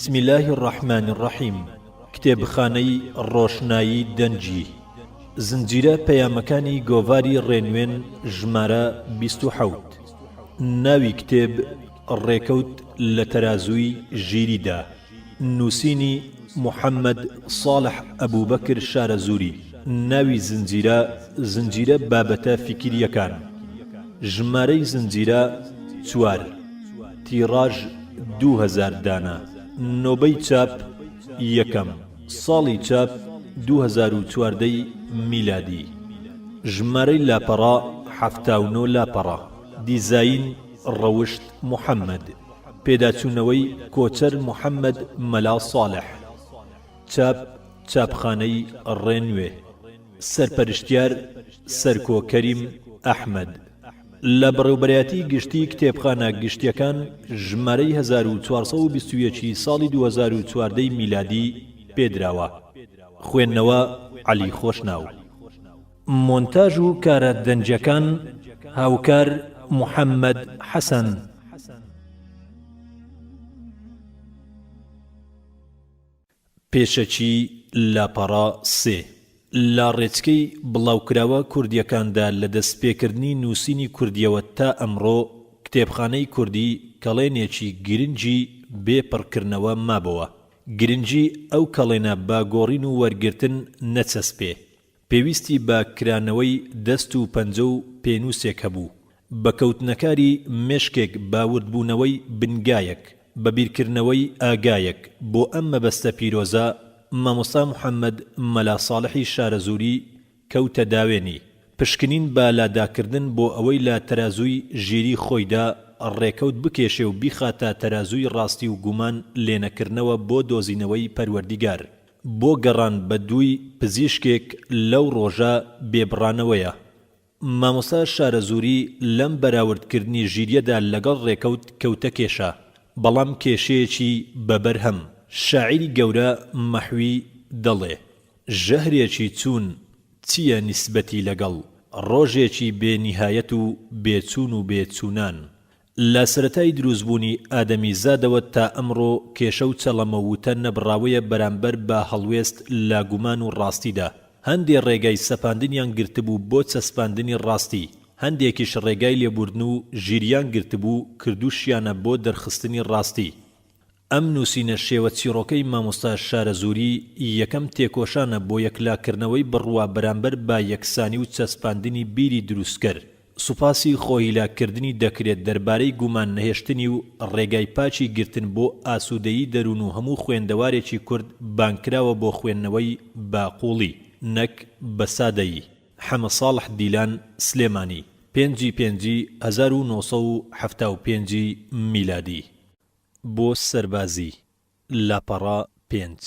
بسم الله الرحمن الرحيم کتێبخانەی ڕۆشنایی دەنجی زنجیرە پەیامەکانی گۆڤاری ڕێنوێن ژمارە 27 ناوی کتێب ڕێکەوت لە تەرازووی ژیریدا نووسینی محەممەد صالح ئەبوبەکر شارەزووری ناوی زنجیرە بابەتە فیکریەکان ژمارەی زنجیرە 4 تیڕاژ 2000 دانە نۆبەی چاپ یەکەم ساڵی چاپ 2014 میلادی ژمارەی لاپەڕا 79 لاپەڕا دیزاین ڕەوشت محەممەد پێداچوونەوەی کۆچەر محەممەد مەلا ساڵح چاپخانەی ڕێنوێ سەرپەرشتیار سەرکۆ کەریم ئەحمەد لە بەڕێوەبەرایەتی گشتی کتێبخانە گشتیەکان ژمارەی 1421 ساڵی 2014 میلادی پێدراوە خوێندنەوە عەلی خۆشناو مۆنتاژ و کارە دەنجەکان هاوکار محەممەد حەسەن پێشەچی لاپەڕا 3 لا ڕێچکەی بڵاوکراوە کوردیەکاندا لە دەستپێکردنی نووسینی کوردیەوە تا ئەمڕۆ کتێبخانەی کوردی کەڵێنێکی گرنگی بێپڕکردنەوە مابەوە گرنگی ئەو کەڵێنە با گۆڕین و وەرگرتن نەچەسپێ پێویستی بە کرانەوەی دەست و پەنجە و پێنووسێک هەبوو بەکەوتنەکاری مێشکێک باوردبوونەوەی بنگایەک بەبیرکردنەوەی ئاگایەک بۆ ئەم مەبەستە پیرۆزە مامۆستا محەممەد مەلا ساڵحی شارەزووری کەوتە داوێنی پشکنین بە لاداکردن بۆ ئەوەی لە تەرازووی ژیری خۆیدا ڕێکەوت بکێشێ و بیخاتە تەرازووی ڕاستی و گومان لێنەکردنەوە بۆ دۆزینەوەی پەروەردیگار بۆ گەڕان بە دووی پزیشکێک لەو ڕۆژە بێبڕانەوەیە مامۆستا شارەزووری لەم بەراوردکردنی ژیریەدا لەگەڵ ڕێکەوت کەوتە کێشە بەڵام کێشەیەکی بەبەرهەم شاعیری گەورە مەحوی دەڵێ ژەهرێکی چوون چییە نیسبەتی لەگەڵ ڕۆژێکی بێنیهایەت و بێچوون و بێچوونان لە سەرەتای دروستبوونی ئادەمی زادەوە تا ئەمڕۆ کێشە و چەڵەمەوتە نەبڕاوەیە بەرامبەر بە هەڵوێست لا گومان و ڕاستیدا هەندێ ڕێگای سەپاندنیان گرتبوو بۆ چەسپاندنی ڕاستی هەندێکیش ڕێگای لێبوردن و ژیریان گرتبوو کردوشیانە بۆ دەرخستنی ڕاستی ئەم نووسینە شێوە چیرۆکەی مامۆستا شارەزووری یەکەم تێکۆشانە بۆ یەکلاکردنەوەی بڕوا بەرامبەر با یەکسانی و چەسپاندنی بیری دروستکرد سوپاسی خۆهیلاکردنی دەکرێت دەربارەی گومان نەهێشتنی و ڕێگای پاچی گرتن بۆ ئاسوودەیی دەروون و هەموو خوێندەوارێکی کورد بانکراوە بۆ خوێندنەوەی باقوڵی نەک بەسادەیی حەمە ساڵح دیلان سلێمانی 5/5/1975 میلادی بۆ سەربازی لاپەڕا 5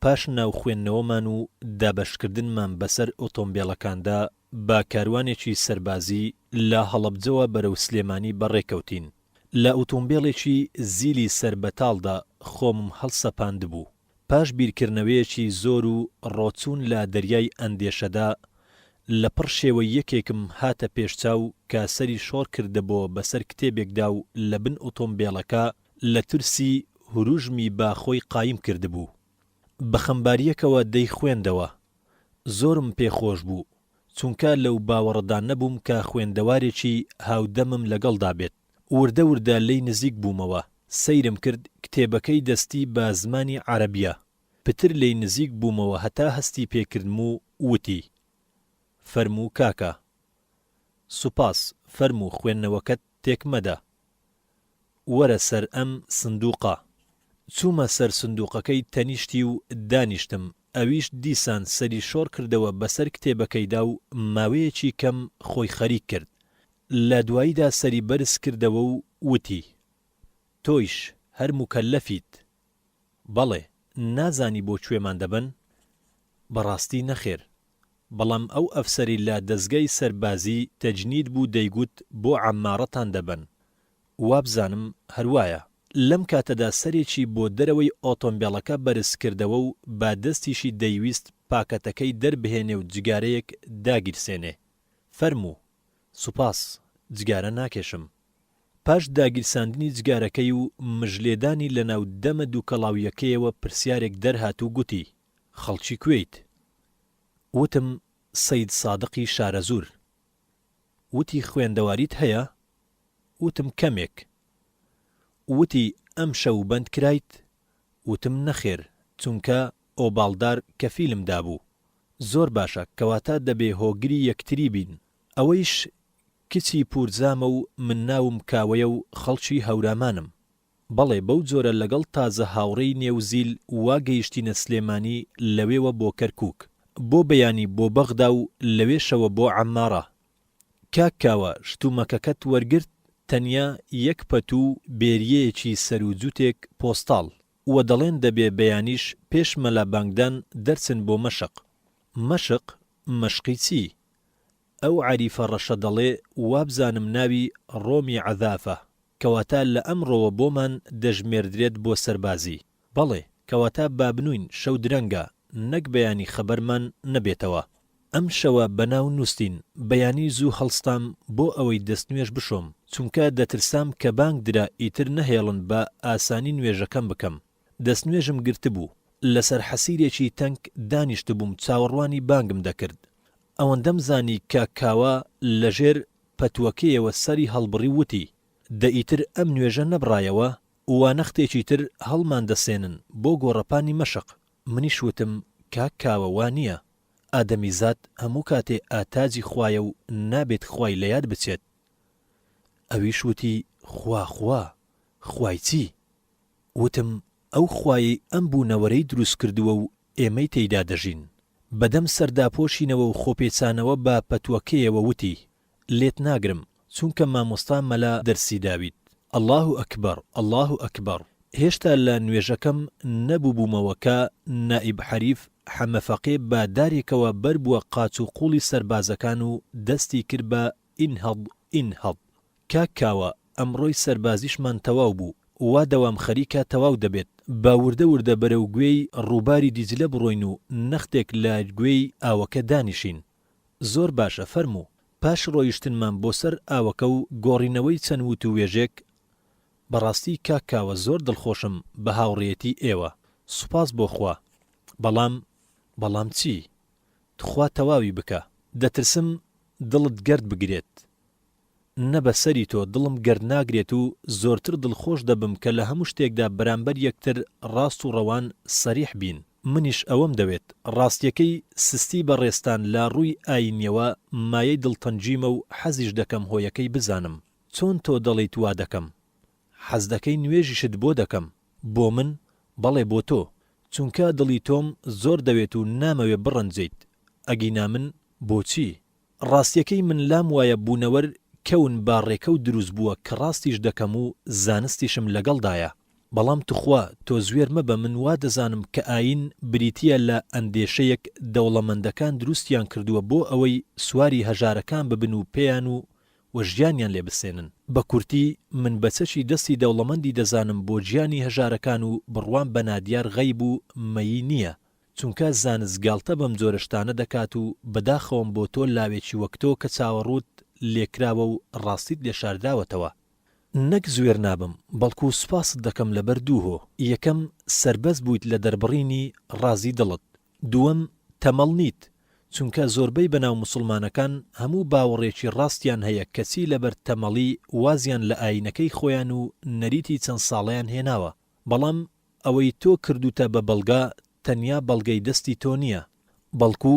پاش ناو خوێندنەوەمان و دابەشکردنمان بەسەر ئۆتۆمبیلەکاندا با کاروانێکی سەربازی لە هەڵەبجەوە بەرەو سلێمانی بەڕێکەوتین لە ئۆتۆمبیلێکی زیلی سەربەتاڵدا خۆمم هەڵسەپاندبوو پاش بیرکردنەوەیەکی زۆر و ڕۆچوون لە دەریای ئەندێشەدا لە پڕ شێوە یەکێکم هاتە پێشچاو کە سەری شۆڕ کردەبەوە بەسەر کتێبێکدا و لە بن ئۆتۆمبیلەکە لە ترسی هوروژمی باخۆی قایم کردبوو بە خەمباریەکەوە دەی خوێندەوە زۆرم پێخۆش بوو چونکە لەو باوەڕەدا نەبووم کە خوێندەوارێکی هاودەمم لەگەڵدا بێت وردە وردە لێی نزیک بوومەوە سەیرم کرد کتێبەکەی دەستی بە زمانی عەرەبیە پتر لێی نزیک بوومەوە هەتا هەستی پێکردم و وتی فەرموو کاکە سوپاس فەرموو خوێندنەوەکەت تێک مەدە وەرە سەر ئەم سندووقە چوومە سەر سندووقەکەی تەنیشتی و دانیشتم ئەویش دیسان سەری شۆڕ کردەوە بەسەر کتێبەکەیدا و ماوەیەکی کەم خۆی خەریک کرد لە دواییدا سەری بەرز کردەوە و وتی تۆیش هەر موکەلەفیت بەڵێ نازانی بۆ کوێمان دەبن بەڕاستی نەخێر بەڵام ئەو ئەفسەری لە دەزگای سەربازی تەجنید بوو دەیگوت بۆ عەمارەتان دەبن وابزانم هەروایە لەم کاتەدا سەرێکی بۆ دەرەوەی ئۆتۆمبیلەکە بەرز کردەوە و با دەستیشی دەیویست پاکەتەکەی دەربهێنێ و جگارەیەک داگیرسێنێ فەرموو سوپاس جگارە ناکێشم پاش داگیرساندنی جگارەکەی و مژلێدانی لەناو دەمە دوو کەڵاویەکەیەوە پرسیارێک دەرهات و گوتی: خەڵکی کوێیت؟ وتم: سەید سادقی شارەزور. وتی: خوێندەواریت هەیە؟ وتم: کەمێک. وتی: ئەم شەو بەند کرایت؟ وتم: نەخێر، چونکە ئۆباڵدار کەفیلم دابوو. زۆر باشە، کەواتە دەبێ هۆگری یەکتری بین. ئەوەیش کچی پورزامە و من ناوم کاوەیە و خەڵکی هەورامانم. بەڵێ، بەو جۆرە لەگەڵ تازە هاوڕێی نێوزیل وا گەیشتینە سلێمانی، لەوێوە بۆ کەرکووک، بۆ بەیانی بۆ بەغدا و لەوێشەوە بۆ عەممارە. کاک کاوە، شتومەکەکەت وەرگرت؟ تەنیا یەک پەت و بێریەیەکی سەر و جووتێک پۆستاڵ، وە دەڵێن دەبێ بەیانیش پێش مەلا بانگدان دەرچن بۆ مەشق. مەشق؟ مەشقی چی؟ ئەو عەریفە ڕەشە دەڵێ وابزانم ناوی ڕۆمی عەذافە، کەواتە لە ئەمڕۆوە بۆمان دەژمێردرێت بۆ سەربازی. بەڵێ، کەواتە بابنوین، شەو درەنگە، نەک بەیانی خەبەرمان نەبێتەوە. ئەم شەوە بەناو نووسین، بەیانی زوو هەڵستام بۆ ئەوەی دەستنوێژ بشۆم، چونکە دەترسام کە بانگ درا ئیتر نەهێڵن بە ئاسانی نوێژەکەم بکەم. دەستنوێژم گرتبوو، لەسەر حەسیرێکی تەنگ دانیشتبووم، چاوەڕوانی بانگم دەکرد. ئەوەندەم زانی کە کاوە لەژێر پەتوەکەیەوە سەری هەڵبڕی وتی: دەئیتر ئەم نوێژە نەبڕایەوە، وانەختێکی تر هەڵمان دەسێنن بۆ گۆڕەپانی مەشق. منیش وتم: کاک کاوە، وانییە، ئادەمیزاد هەموو کاتێ ئاتاجی خوایە و نابێت خوای لە یاد بچێت. ئەویش وتی: خوا خوای چی؟ وتم: ئەو خوایی ئەم بوونەوەرەی دروست کردووە و ئێمەی تێیدا دەژین. بەدەم سەرداپۆشینەوە و خۆپێچانەوە بە پەتوەکەیەوە وتی: لێت ناگرم، چونکە مامۆستا مەلا دەرسی داویت. ئەڵڵاهو ئەکبەر، ئەڵڵاهو ئەکبەر. هێشتا لە نوێژەکەم نەبووبوومەوە کە نائیب حەریف حەمەفەقێ بە دارێکەوە بەر بووە قاچ و قوڵی سەربازەکان و دەستی کرد بە ئینهەڵ ئینهەڵ. کاک کاوە، ئەمڕۆی سەربازیشمان تەواو بوو، وا دەوام خەریکە تەواو دەبێت. با وردە وردە بەرەو گوێی ڕووباری دیجلە بڕۆین و نەختێک لە گوێی ئاوەکە دانیشین. زۆر باشە، فەرموو. پاش ڕۆیشتنمان بۆ سەر ئاوەکە و گۆڕینەوەی چەند وت و وێژێک: بەڕاستی کاک کاوە، زۆر دڵخۆشم بە هاوڕێیەتی ئێوە. سوپاس بۆ خوا. بەڵام چی؟ تخوا تەواوی بکە. دەترسم دڵت گەرد بگرێت. نەبەسەری تۆ دڵم گەرد ناگرێت و زۆرتر دڵخۆش دەبم کە لە هەموو شتێکدا بەرامبەر یەکتر ڕاست و ڕەوان سەریح بین. منیش ئەوەم دەوێت. ڕاستیەکەی سستی بەڕێستان لە ڕووی ئاینیەوە مایەی دڵتەنجیمە و حەزیش دەکەم هۆیەکەی بزانم. چۆن تۆ دەڵێیت وا دەکەم؟ حەز دەکەی نوێژیشت بۆ دەکەم. بۆ من؟ بەڵێ، بۆ تۆ، چونکە دڵی تۆم زۆر دەوێت و نامەوێ بڕەنجیت. ئەگینا من بۆچی؟ ڕاستیەکەی من لام وایە بوونەوەر کەون باڕێکە و دروست بووە کە ڕاستیش دەکەم و زانستیشم لەگەڵدایە. بەڵام توخوا تۆ زوێر مەبە، من وا دەزانم کە ئاین بریتیە لە ئەندێشەیەک دەوڵەمەندەکان دروستیان کردووە بۆ ئەوەی سواری هەژارەکان ببن و پێیان و ژیانیان لێ بسێنن. بە کورتی من بەچەشی دەستی دەوڵەمەندی دەزانم بۆ گیانی هەژارەکان و بڕوان بە نادیار غەیب و مەیی نییە، چونکە زانستگاڵتە بەم جۆرەشتانە دەکات و بەداخەوم بۆ تۆ لاوێکی وەک تۆ کە چاوەڕوت لێکراوە و ڕاستیت لێ شارداوەتەوە. نەک زوێر نابم، بەڵکو سوپاست دەکەم لەبەر دووهۆ. یەکەم، سەربەز بوویت لە دەربڕینی ڕازی دڵت. دووەم، تەمەڵ نیت، چونکە زۆربەی بەناو مسلمانەکان هەموو باوەڕێکی ڕاستیان هەیە کەچی لەبەر تەمەڵی وازیان لە ئاینەکەی خۆیان و نەریتی چەند ساڵیان هێناوە. بەڵام ئەوەی تۆ کردوتە بە بەڵگا تەنیا بەڵگەی دەستی تۆ نییە، بەڵکو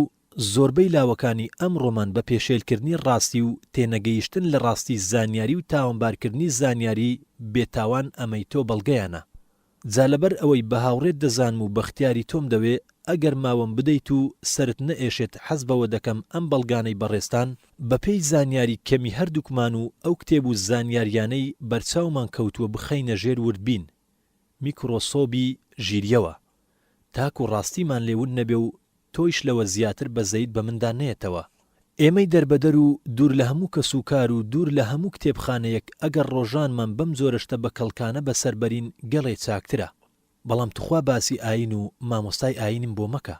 زۆربەی لاوەکانی ئەم ڕۆمان بە پێشێلکردنی ڕاستی و تێنەگەیشتن لە ڕاستی زانیاری و تاوانبارکردنی زانیاری بێتاوان ئەمەی تۆ بەڵگەیانە. جا لەبەر ئەوەی بە هاوڕێت دەزانم و بەختیاری تۆم دەوێ ئەگەر ماوەم بدەیت و سرت نەئێشێت حەز بەوە دەکەم ئەم بەڵگانەی بەڕێستان بەپێی زانیاری کەمی هەردووکمان و ئەو کتێب و زانیاریانەی بەرچاومان کەوتووە بخەینە ژێر وردبین میکرۆسۆبی ژیریەوە، تاکو ڕاستیمان لێون نەبێ و تۆیش لەوە زیاتر بەزەیت بە مندا نێتەوە. ئێمەی دەربەدەر و دوور لە هەموو کەسوکار و دوور لە هەموو کتێبخانەیەک ئەگەر ڕۆژانمان بەم زۆرەشتە بە کەڵکانە بەسەربەرین گەڵێ چاکترە. بەڵام توخوا باسی ئاین و مامۆستای ئاینم بۆ مەکە،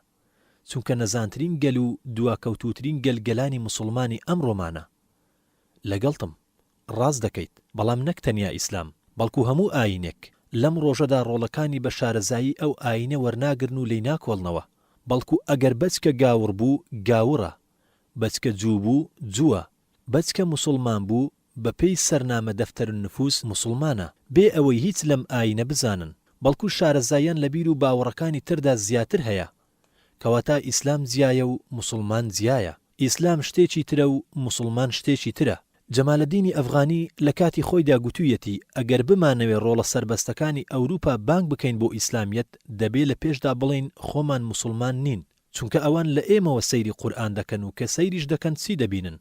چونکە نەزانترین گەل و دواکەوتوترین گەلگەلانی مسلمانی ئەم ڕۆمانە. لەگەڵتم، ڕاست دەکەیت بەڵام نەک تەنیا ئیسلام بەڵکو هەموو ئاینێک لەم ڕۆژەدا ڕۆڵەکانی بە شارەزایی ئەو ئاینە وەرناگرن و لێی ناکۆڵنەوە بەڵکو ئەگەر بەچکە گاور بوو گاورە بەچکە جوو بوو جووە بەچکە موسڵمان بوو بە پێی سەرنامە دەفتەر النفوس موسڵمانە بێ ئەوەی هیچ لەم ئاینە بزانن بەڵکو شارەزاییان لە بیر و باوەڕەکانی تردا زیاتر هەیە کەواتە ئیسلام جیایە و موسڵمان جیایە ئیسلام شتێکی ترە و موسڵمان شتێکی ترە جەمالەدینی ئەفغانی لە کاتی خۆیدا گوتوویەتی ئەگەر بمانەوێ ڕۆڵە سەربەستەکانی ئەوروپا بانگ بکەین بۆ ئیسلامیەت دەبێ لە پێشدا بڵین خۆمان موسڵمان نین چونکە ئەوان لە ئێمەوە سەیری قورئان دەکەن و کە سەیریش دەکەن چی دەبینن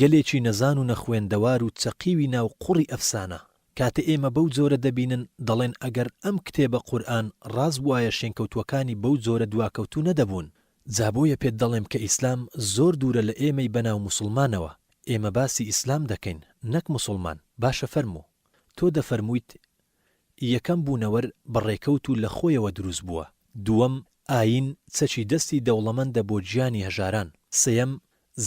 گەلێکی نەزان و نەخوێندەوار و چەقیوی ناو قوڕی ئەفسانە کاتە ئێمە بەو جۆرە دەبینن دەڵێن ئەگەر ئەم کتێبە قورئان ڕاست بوایە شێنکەوتوەکانی بەو جۆرە دواکەوتو نەدەبوون جابۆیە پێت دەڵێم کە ئیسلام زۆر دوورە لە ئێمەی بەناو موسڵمانەوە ئێمە باسی ئیسلام دەکەین نەک موسڵمان باشە فەرموو تۆ دەفەرموویت یەکەم بوونەوەر بەڕێکەوت و لە خۆیەوە دروست بووە دووەم ئاین چەچی دەستی دەوڵەمەندە بۆ گیانی هەژاران سێەم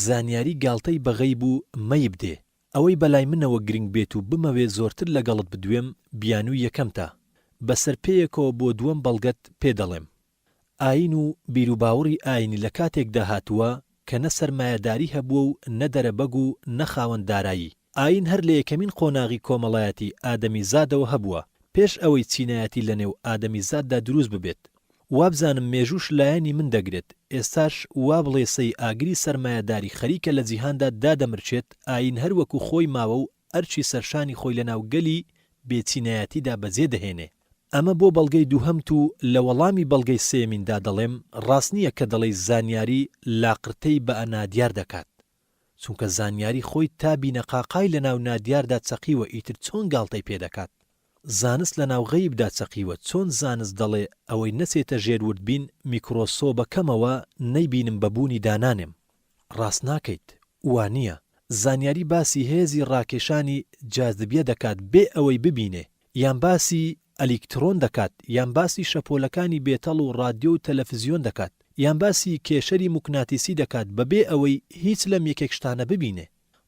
زانیاری گاڵتەی بەغەیب و مەی بدێ ئەوەی بەلای منەوە گرنگ بێت و بمەوێ زۆرتر لەگەڵت بدوێم بیانووی یەکەمتە بەسەر پێیەکەوە بۆ دووەم بەڵگەت پێ دەڵێم ئاین و بیرروباوەڕی ئاینی لە کاتێکدا هاتووە کە نە سەرمایەداری هەبووە و نەدەرەبەگ و نەخاوەنددارایی ئاین هەر لە یەکەمین قۆناغی کۆمەڵایەتی ئادەمیزادەوە هەبووە پێش ئەوەی چینایەتی لە نێو ئادەمیزاددا دروست ببێت وابزانم مێژوش لایەنی من دەگرێت ئێستاش وا بڵێ سەی ئاگری سەرمایەداری خەریکە لە جیهاندا دادەمرچێت ئاین هەروەکو خۆی ماوە و ئەرچی سەرشانی خۆی لە ناو گەلی بێچینایەتیدا بەجێ دەهێنێ ئەمە بۆ بەڵگەی دووهەمت و لە وەڵامی بەڵگەی سێمیندا دەڵێم ڕاست نییە کە دەڵێ زانیاری لاقرتەی بە ئەنادیار دەکات چونکە زانیاری خۆی تا بینەقاقای لە ناو نادیاردا چەقیوە ئیتر چۆن گاڵتەی پێدەکات زانست لە ناو غەیبدا چەقیوە چۆن زانست دەڵێ ئەوەی نەچێتە ژێرورد بین میکرۆسۆبەکەمەوە نەیبینم بەبوونی دانانێم ڕاست ناکەیت وانە زانیاری باسی هێزی ڕاکێشانی جاذبیە دەکات بێ ئەوەی ببینێ یان باسی ئەلیکترۆن دەکات یان باسی شەپۆلەکانی بێتەڵ و رادیۆ و تەلەڤیزیۆن دەکات یان باسی کێشەری موکناتیسی دەکات بەبێ ئەوەی هیچ لەم یەکێک شتانە ببینێ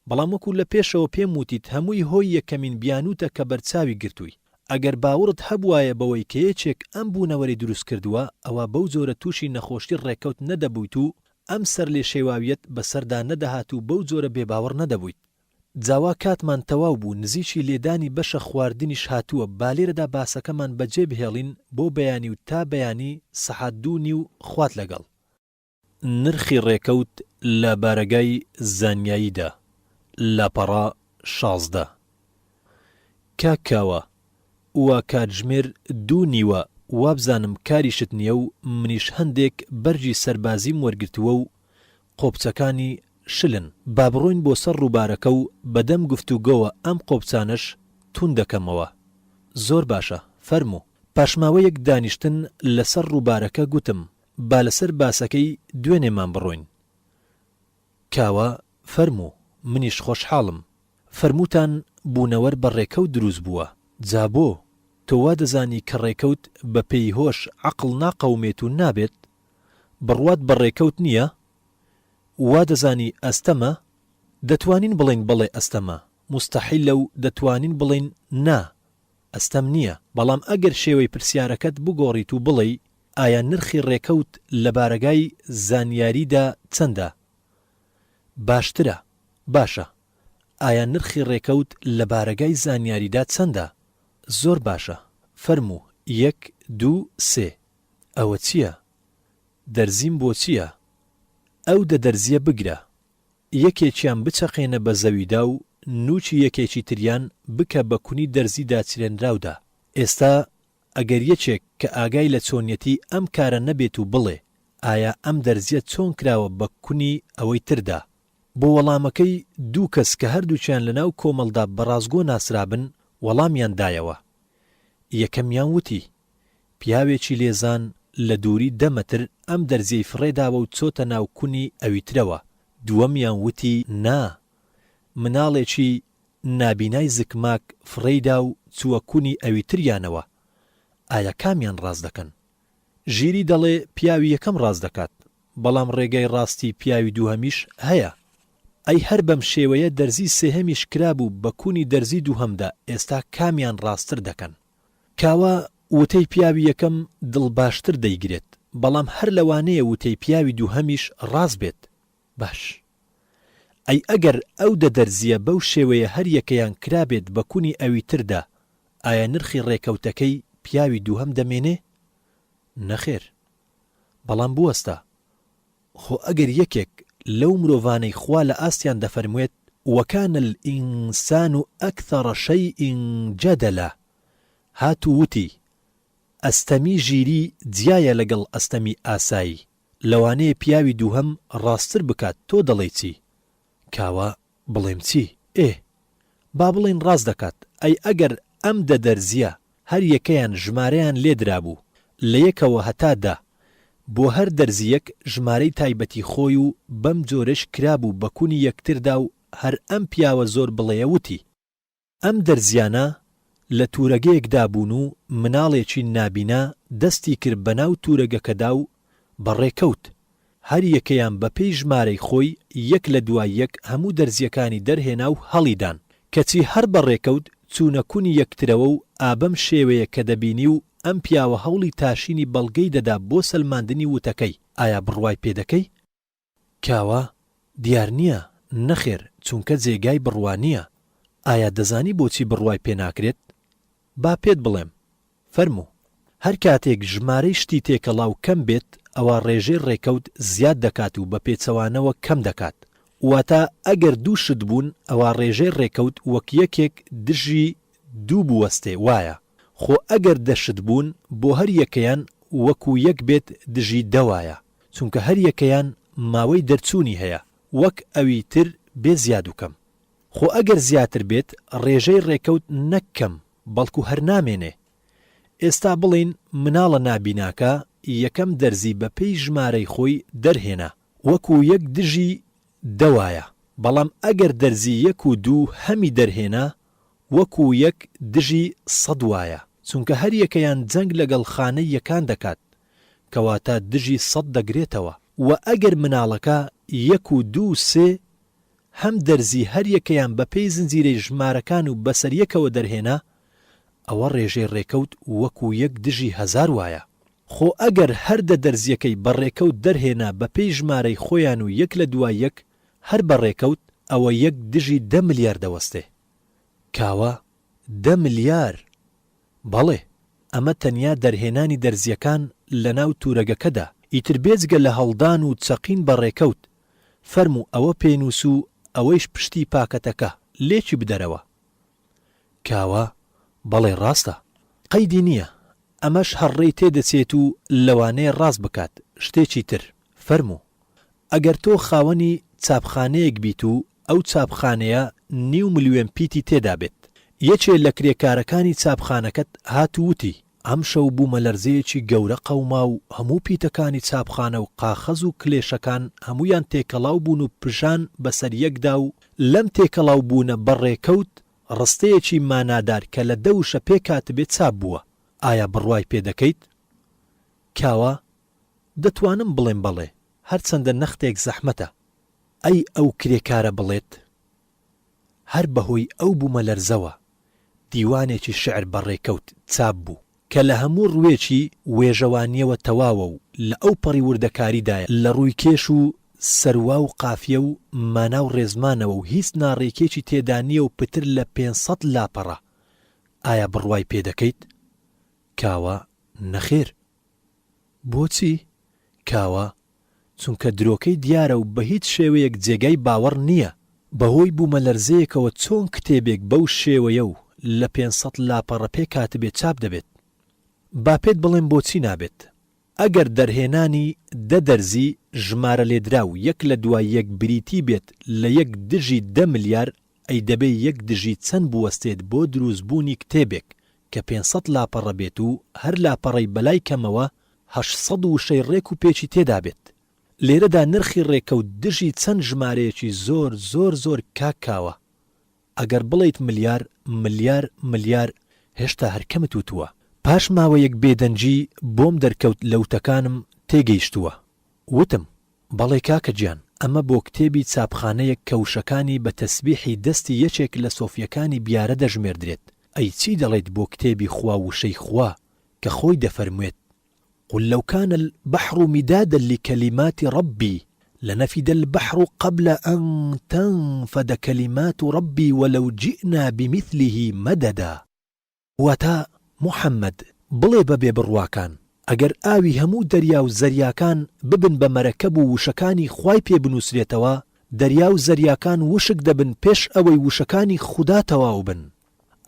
بەڵام وەکو لە پێشەوە پێم وتیت هەمووی هۆی یەکەمین بیانوتە کە بەرچاوی گرتووی ئەگەر باوەڕت هەبوایە بەوەی کە یەکێک ئەم بوونەوەری دروست کردووە ئەوە بەو جۆرە تووشی نەخۆشی ڕێکەوت نەدەبوویت و ئەم سەر لێ شێواویەت بەسەردا نەدەهات و بەو جۆرە بێباوەڕ نەدەبوویت جاوا کاتمان تەواو بوو نزیکی لێدانی بەشە خواردنیش هاتووە بالێرەدا باسەکەمان بەجێ بهێڵین بۆ بەیانی و تا بەیانی سەحات دوونی و خوات لەگەڵ نرخی ڕێکەوت لە بارەگای زانیاریدا لاپەڕا 16 کاکاوە وا کاتژمێر دوو نیوە وابزانم کاریشت نییە و منیش هەندێک بەرجی سەربازیم وەرگرتووە و قۆبچەکانی شلن با بڕۆین بۆ سەر ڕووبارەکە و بەدەم گفتوگۆوە ئەم قۆبچانش تون دەکەمەوە زۆر باشە فەرموو پاشماوەیەک دانیشتن لەسەر ڕووبارەکە گوتم با لەسەر باسەکەی دوێنێمان بڕۆین کاوە فەرموو منیش خۆشحاڵم فەرمووتان بوونەوەر بە ڕێکەوت دروست بووە جابۆ تۆ وا دەزانی کە ڕێکەوت بە پێی هۆش عەقڵ ناقەومێت و نابێت بڕوات بە ڕێکەوت نییە وا دەزانی ئەستەمە دەتوانین بڵین بڵێ ئەستەمە مستەحیل لەو دەتوانین بڵین نا ئەستەم نییە بەڵام ئەگەر شێوەی پرسیارەکەت بگۆڕیت و بڵێ ئایا نرخی ڕێکەوت لە بارەگای زانیاریدا چەندە باشترە باشە ئایا نرخی ڕێکەوت لە بارەگای زانیاریدا چەندە زۆر باشە فەرموو 1 2 3 ئەوە چییە دەرزیم بۆ چییە ئەو دەرزیە بگرە یەکێکیان بچەقێنە بە زەویدا و نوچی یەکێکی تریان بکە بە کونی دەرزیدا چرێنراودا ئێستا ئەگەر یەکێک کە ئاگای لە چۆنیەتی ئەم کارە نەبێت و بڵێ ئایا ئەم دەرزیە چۆن کراوە بە کونی ئەوەی تردا بۆ وەڵامەکەی دوو کەس کە هەردووچیان لەناو کۆمەڵدا بەڕازگۆ ناسرابن وەڵامیان دایەوە یەکەمیان وتی پیاوێکی لێزان لە دووری 10 مەتر ئەم دەرزیەی فڕێداوە و چۆتە ناو کونی ئەوی ترەوە دووەمیان وتی نا مناڵێکی نابینای زکماک فڕێدا و چووە کونی ئەوی تریانەوە ئایا کامیان ڕاست دەکەن ژیری دەڵێ پیاوی یەکەم ڕاست دەکات بەڵام ڕێگەی ڕاستی پیاوی دووهەمیش هەیە ئەی هەر بەم شێوەیە دەرزی سێهەمیش کرابوو بە کوونی دەرزی دووهەمدا ئێستا کامیان ڕاستتر دەکەن. کاوە وتەی پیاوی یەکەم دڵ باشتر دەیگرێت بەڵام هەر لەوانەیە وتەی پیاوی دووهەمیش ڕاست بێت. باش ئەی ئەگەر ئەو دەرزیە بەو شێوەیە هەر یەکەیان کرابێت بە کوونی ئەوی تردا ئایا نرخی ڕێکەوتەکەی پیاوی دووهەم دەمێنێ؟ نەخێر. بەڵام بوەستە خۆ ئەگەر یەکێک لەو مرۆڤانەی خوا لە ئاستیان دەفەرموێت وەکانە الئینسان ئەکثەڕە شەیئین جەدەلە هاتوو وتی ئەستەمی ژیری جیایە لەگەڵ ئەستەمی ئاسایی لەوانەیە پیاوی دووهەم ڕاستتر بکات تۆ دەڵێ چی؟ کاوە بڵێم چی؟ با بڵێن ڕاست دەکات. ئەی ئەگەر ئەم دەرزیە هەر یەکەیان ژمارەیان لێدرابوو لە یەکەوە هەتا بۆ هەر دەرزیەک ژمارەی تایبەتی خۆی و بەم جۆرەش کرابوو بە کوونی یەکتردا و هەر ئەم پیاوە زۆر بڵێەوتی ئەم دەرزیانە لە تورەگەیەکدا بوون و مناڵێکی نابینا دەستی کرد بەناو تورەگەکەدا و بەڕێکەوت هەر یەکەیان بەپێی ژمارەی خۆی یەک لە دوای یەک هەموو دەرزیەکانی دەرهێنا و هەڵیدان کەچی هەر بەڕێکەوت چوونە کوونی یەکترەوە و ئابەم شێوەیە کە دەبینی و ئەم پیاوە هەوڵی تاشینی بەڵگەی دەدا بۆ سەلماندنی وتەکەی. ئایا بڕوای پێدەکەی؟ کاوە دیار نییە. نەخێر چونکە جێگای بڕوانییە. ئایا دەزانی بۆچی بڕوای پێ ناکرێت؟ با پێت بڵێم. فەرموو. هەر کاتێک ژمارەی شتی تێکەڵاو کەم بێت ئەوە ڕێژەی ڕێکەوت زیاد دەکات و بە پێچەوانەوە کەم دەکات. واتە ئەگەر دوو شت بوون ئەوە ڕێژەی ڕێکەوت وەک یەکێک دژی دوو بوەستێ وایە. خۆ ئەگەر دەشت بوون بۆ هەر یەکەیان وەکو یەک بێت دژی دەوایە چونکە هەر یەکەیان ماوەی دەرچوونی هەیە وەک ئەوی تر بێ زیاد و کەم. خۆ ئەگەر زیاتر بێت ڕێژەی ڕێکەوت نەکەم بەڵکو هەر نامێنێ. ئێستا بڵین مناڵە نابیناکە یەکەم دەرزی بەپێی ژمارەی خۆی دەرهێنا وەکو یەک دژی دەوایە بەڵام ئەگەر دەرزی یەک و دوو هەمی دەرهێنا وەکو یەک دژی سەد وایە چونکە هەر یەکەیان جەنگ لەگەڵ خانەی یەکان دەکات کەواتە دژی سەد دەگرێتەوە. و ئەگەر مناڵەکە یەک و دوو سێ هەم دەرزی هەر یەکەیان بەپێی زنجیرەی ژمارەکان و بەسەر یەکەوە دەرهێنا ئەوە ڕێژەی ڕێکەوت وەکو یەک دژی هەزار وایە. خۆ ئەگەر هەر دەرزیەکەی بەڕێکەوت دەرهێنا بەپێی ژمارەی خۆیان و یەک لە دوای یەک هەر بەڕێکەوت ئەوە یەک دژی 10 ملیار دەوەستێ. کاوە 10 ملیار؟ بەڵێ ئەمە تەنیا دەرهێنانی دەرزیەکان لە ناو تورەگەکەدا ئیتر بێجگە لە هەڵدان و چەقین بەڕێکەوت. فەرموو ئەوە پێنووس و ئەوەیش پشتی پاکەتەکە لێکی بدەرەوە. کاوە بەڵێ ڕاستە. قەیدی نییە. ئەمەش هەڕێی تێدەچێت و لەوانەیە ڕاست بکات. شتێکی تر فەرموو ئەگەر تۆ خاوەنی چاپخانەیەک بیت و ئەو چاپخانەیە 9 ملیۆن پیتی تێدا بێت یەکێ لە کرێکارەکانی چاپخانەکەت هاتووتی ئەم شەو بوومە لەرزەیەکی گەورە قەوما و هەموو پیتەکانی چاپخانە و قاخەز و کلێشەکان هەمویان تێکەڵاو بوون و پژان بەسەر یەکدا و لەم تێکەڵاو بوونە بەڕێکەوت ڕستەیەکی مانادار کە لە دەوشە پێ کاتبێت چاپ بووە. ئایا بڕوای پێدەکەیت؟ کاوە دەتوانم بڵێم بەڵێ هەرچەندە نەختێک زەحمەتە. ئەی ئەو کرێکارە بڵێت هەر بەهۆی ئەو بوومە لەرزەوە دیوانێکی شعر بەڕێکەوت چاپ بوو کە لە هەموو ڕوێکی وێژەوانیەوە تەواوە و لە ئەو پەڕی وردەکاریدایە لە ڕووی کێش و سەروا و قافیە و مانا و ڕێزمانەوە و هیچ ناڕێکێکی تێدا نییە و پتر لە 500 لاپەڕە. ئایا بڕوای پێدەکەیت؟ کاوە نەخێر. بۆچی؟ کاوە چونکە درۆکەی دیارە و بە هیچ شێوەیەک جێگای باوەڕ نییە. بەهۆی بوومە لەرزەیەکەوە چۆن کتێبێک بەو شێوەیە و لە 500 لاپەڕە پێ کاتبێت چاپ دەبێت. با پێت بڵێم بۆچی نابێت. ئەگەر دەرهێنانی 10 دەرزی ژمارە لێدرا و یەک لە دوای یەک بریتی بێت لە یەک دژی 10 ملیار ئەی دەبێ یەک دژی چەند بوەستێت بۆ دروستبوونی کتێبێک کە 500 لاپەڕە بێت و هەر لاپەڕەی بەلای کەمەوە 800 وشەی ڕێک و پێچی تێدا بێت. لێرەدا نرخی ڕێکەوت دژی چەند ژمارەیەکی زۆر زۆر زۆر کاکاوە. ئەگەر بڵیت ملیار ملیار ملیار هێشتا هەرکەمت وتووە. پاش ماوەیەک بێدەنجی بۆم دەرکەوت لە وتەکانم تێگەیشتووە. وتم بەڵێ کاکە گیان ئەمە بۆ کتێبی چاپخانەیەک کە وشەکانی بە تەسبیحی دەستی یەکێک لە سۆفیەکانی بیارە دەژمێردرێت. ئەی چی دەڵێیت بۆ کتێبی خوا وشەی خوا کە خۆی دەفەرموێت قل لو كان البحر مدادا لكلمات ربي لنفد البحر قبل أن تنفد كلمات ربي ولو جئنا بمثله مددا. واتا محمد بڵێ بەبێ بڕواکان ئەگەر ئاوی هەموو دەریا و زەریاکان ببن بە مەرەکەب و وشەکانی خوای پێ بنووسرێتەوە، دەریا و زەریاکان وشک دەبن پێش ئەوەی وشەکانی خوددا تەواو بن.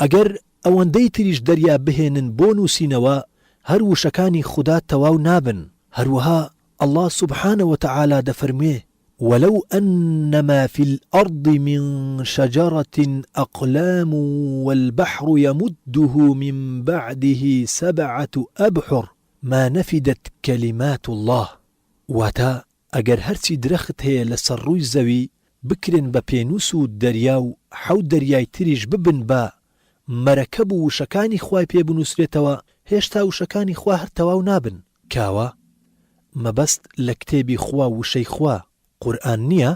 ئەگەر ئەوەندەی تریش دەریا بهێنن بۆ نووسینەوە، هەر وشەکانی خوددا تەواو نابن. هەروەها الله سبحانه وتعالى دەفەرموێ ولو أنما في الأرض من شجرة أقلام والبحر يمده من بعده 7 أبحر ما نفدت كلمات الله. واتا ئەگەر هەرچی درەخت هەیە لەسەر ڕووی زەوی بکرێن بە پێنووس و دەریا و 7 دەریای تریش ببن بە مەرەکەب و وشەکانی خوای پێ بنووسرێتەوە، هێشتا وشەکانی خوا هەر تەواو نابن. کاوە مەبەست لە کتێبی خوا وشەی خوا قورئان نییە؟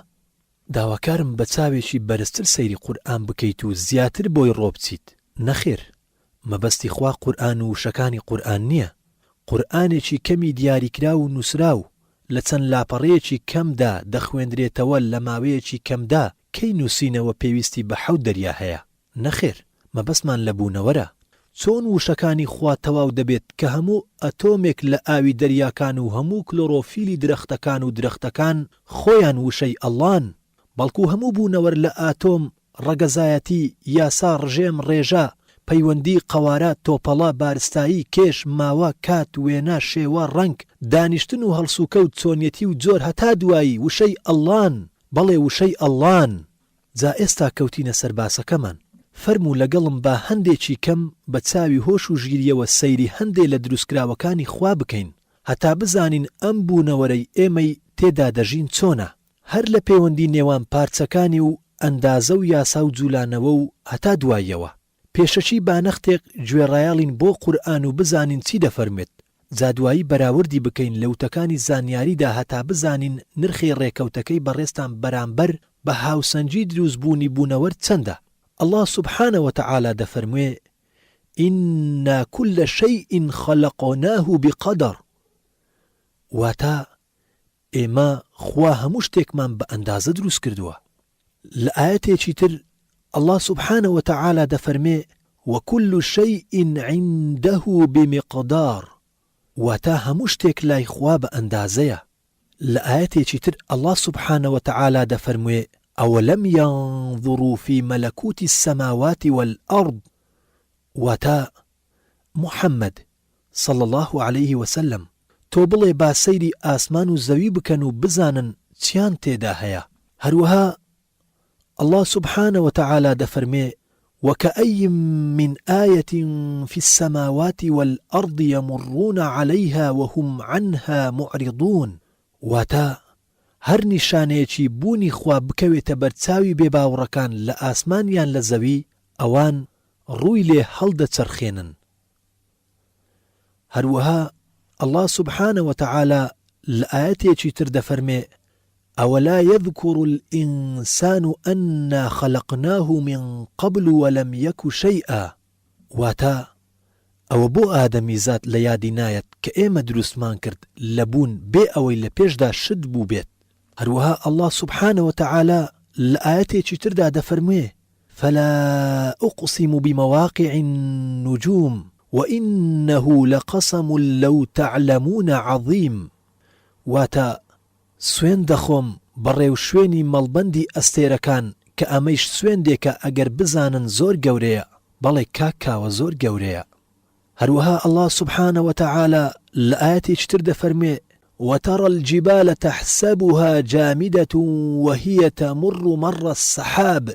داواکارم بە چاوێکی بەرزتر سەیری قورئان بکەیت و زیاتر بۆی ڕۆبچیت. نەخێر، مەبەستی خوا قورئان و وشەکانی قورئان نییە. قورئانێکی کەمی دیاریکرا و نووسراو لە چەند لاپەڕەیەکی کەمدا دەخوێندرێتەوە لە ماوەیەکی کەمدا کەی نووسینەوە پێویستی بە 7 دەریا هەیە. نەخێر، مەبەستمان لە بوونەوەرە. چۆن وشەکانی خوا تەواو دەبێت کە هەموو ئەتۆمێک لە ئاوی دەریاکان و هەموو کلۆرۆفیلی درەختەکان و درەختەکان خۆیان وشەی ئەڵڵان، بەڵکو هەموو بوونەوەر لە ئاتۆم ڕەگەزایەتی، یاسا، ڕژێم، ڕێژە، پەیوەندی، قەوارە، تۆپەڵە، بارستایی، کێش، ماوە، کات، وێنە، شێوە، ڕەنگ، دانیشتن و هەڵسوکەوت، چۆنیەتی و جۆر هەتا دوایی وشەی ئەڵڵان. بەڵێ وشەی ئەڵڵان. جا ئێستا کەوتینە سەرباسەکەمان. فەرموو لەگەڵم با هەندێکی کەم بە چاوی هۆش و ژیریەوە سەیری هەندێ لە دروستکراوەکانی خوا بکەین هەتا بزانین ئەم بوونەوەرەی ئێمەی تێدا دەژین چۆنە، هەر لە پەیوەندی نێوان پارچەکانی و ئەندازە و یاسا و جوولانەوە و هەتا دواییەوە. پێشەچی بانەختێک گوێڕایاڵین بۆ قورئان و بزانین چی دەفەرمێت، جادوایی بەراوردی بکەین لە وتەکانی زانیاریدا هەتا بزانین نرخی ڕێکەوتەکەی بەڕێستان بەرامبەر بە هاوسەنجی دروستبوونی بوونەوەر چەندە. الله سبحانه وتعالى دفرموه إنا كل شيء خلقناه بقدر. واتا إما خواها مشتك من بأندازة دروس كردوه. لآياتي تر الله سبحانه وتعالى دفرموه وكل شيء عنده بمقدار. واتا مشتك لا إخوا بأندازة. لآياتي تر الله سبحانه وتعالى دفرموه أولم ينظروا في ملكوت السماوات والأرض. واتا محمد صلى الله عليه وسلم تو بڵێ با سەیری ئاسمان و زەوی بکەن و بزانن چیان تێدا هەیە. هەروەها الله سبحانه وتعالى دەفەرمێ وكأي من آية في السماوات والأرض يمرون عليها وهم عنها معرضون. واتا هەر نیشانەیەکی بوونی خوا بکەوێتە بەرچاوی بێباوڕەکان لە ئاسمانیان لە زەوی، ئەوان ڕووی لێ هەڵدەچەرخێنن. هەروەها الله سبحانه وتعالى لآياتي تر دەفەرمێ أولا يذكر الإنسان أنا خلقناه من قبل ولم يك شيئا. واتا ئەوە بۆ ئادەمی زات لە یادی نایەت کە ئێمە دروستمان کرد لەبوون بێ ئەوەی لە پێشدا شت بوو بێت. هەروەها الله سبحانه وتعالى لآياتي تردا دەفەرموێ فلا أقسم بمواقع النجوم وإنه لقسم لو تعلمون عظيم. واتا سوێن دەخۆم بەڕێو شوێنی مەڵبەندی ئەستێرەکان کە ئەمەیش سوێندێکە ئەگەر بزانن زۆر گەورەیە. بەڵێ کاکاوە زۆر گەورەیە. هەروەها الله سبحانه وتعالى لآياتي تر دەفەرمێ وترى الجبال تحسبها جامدة وهي تمر مر السحاب.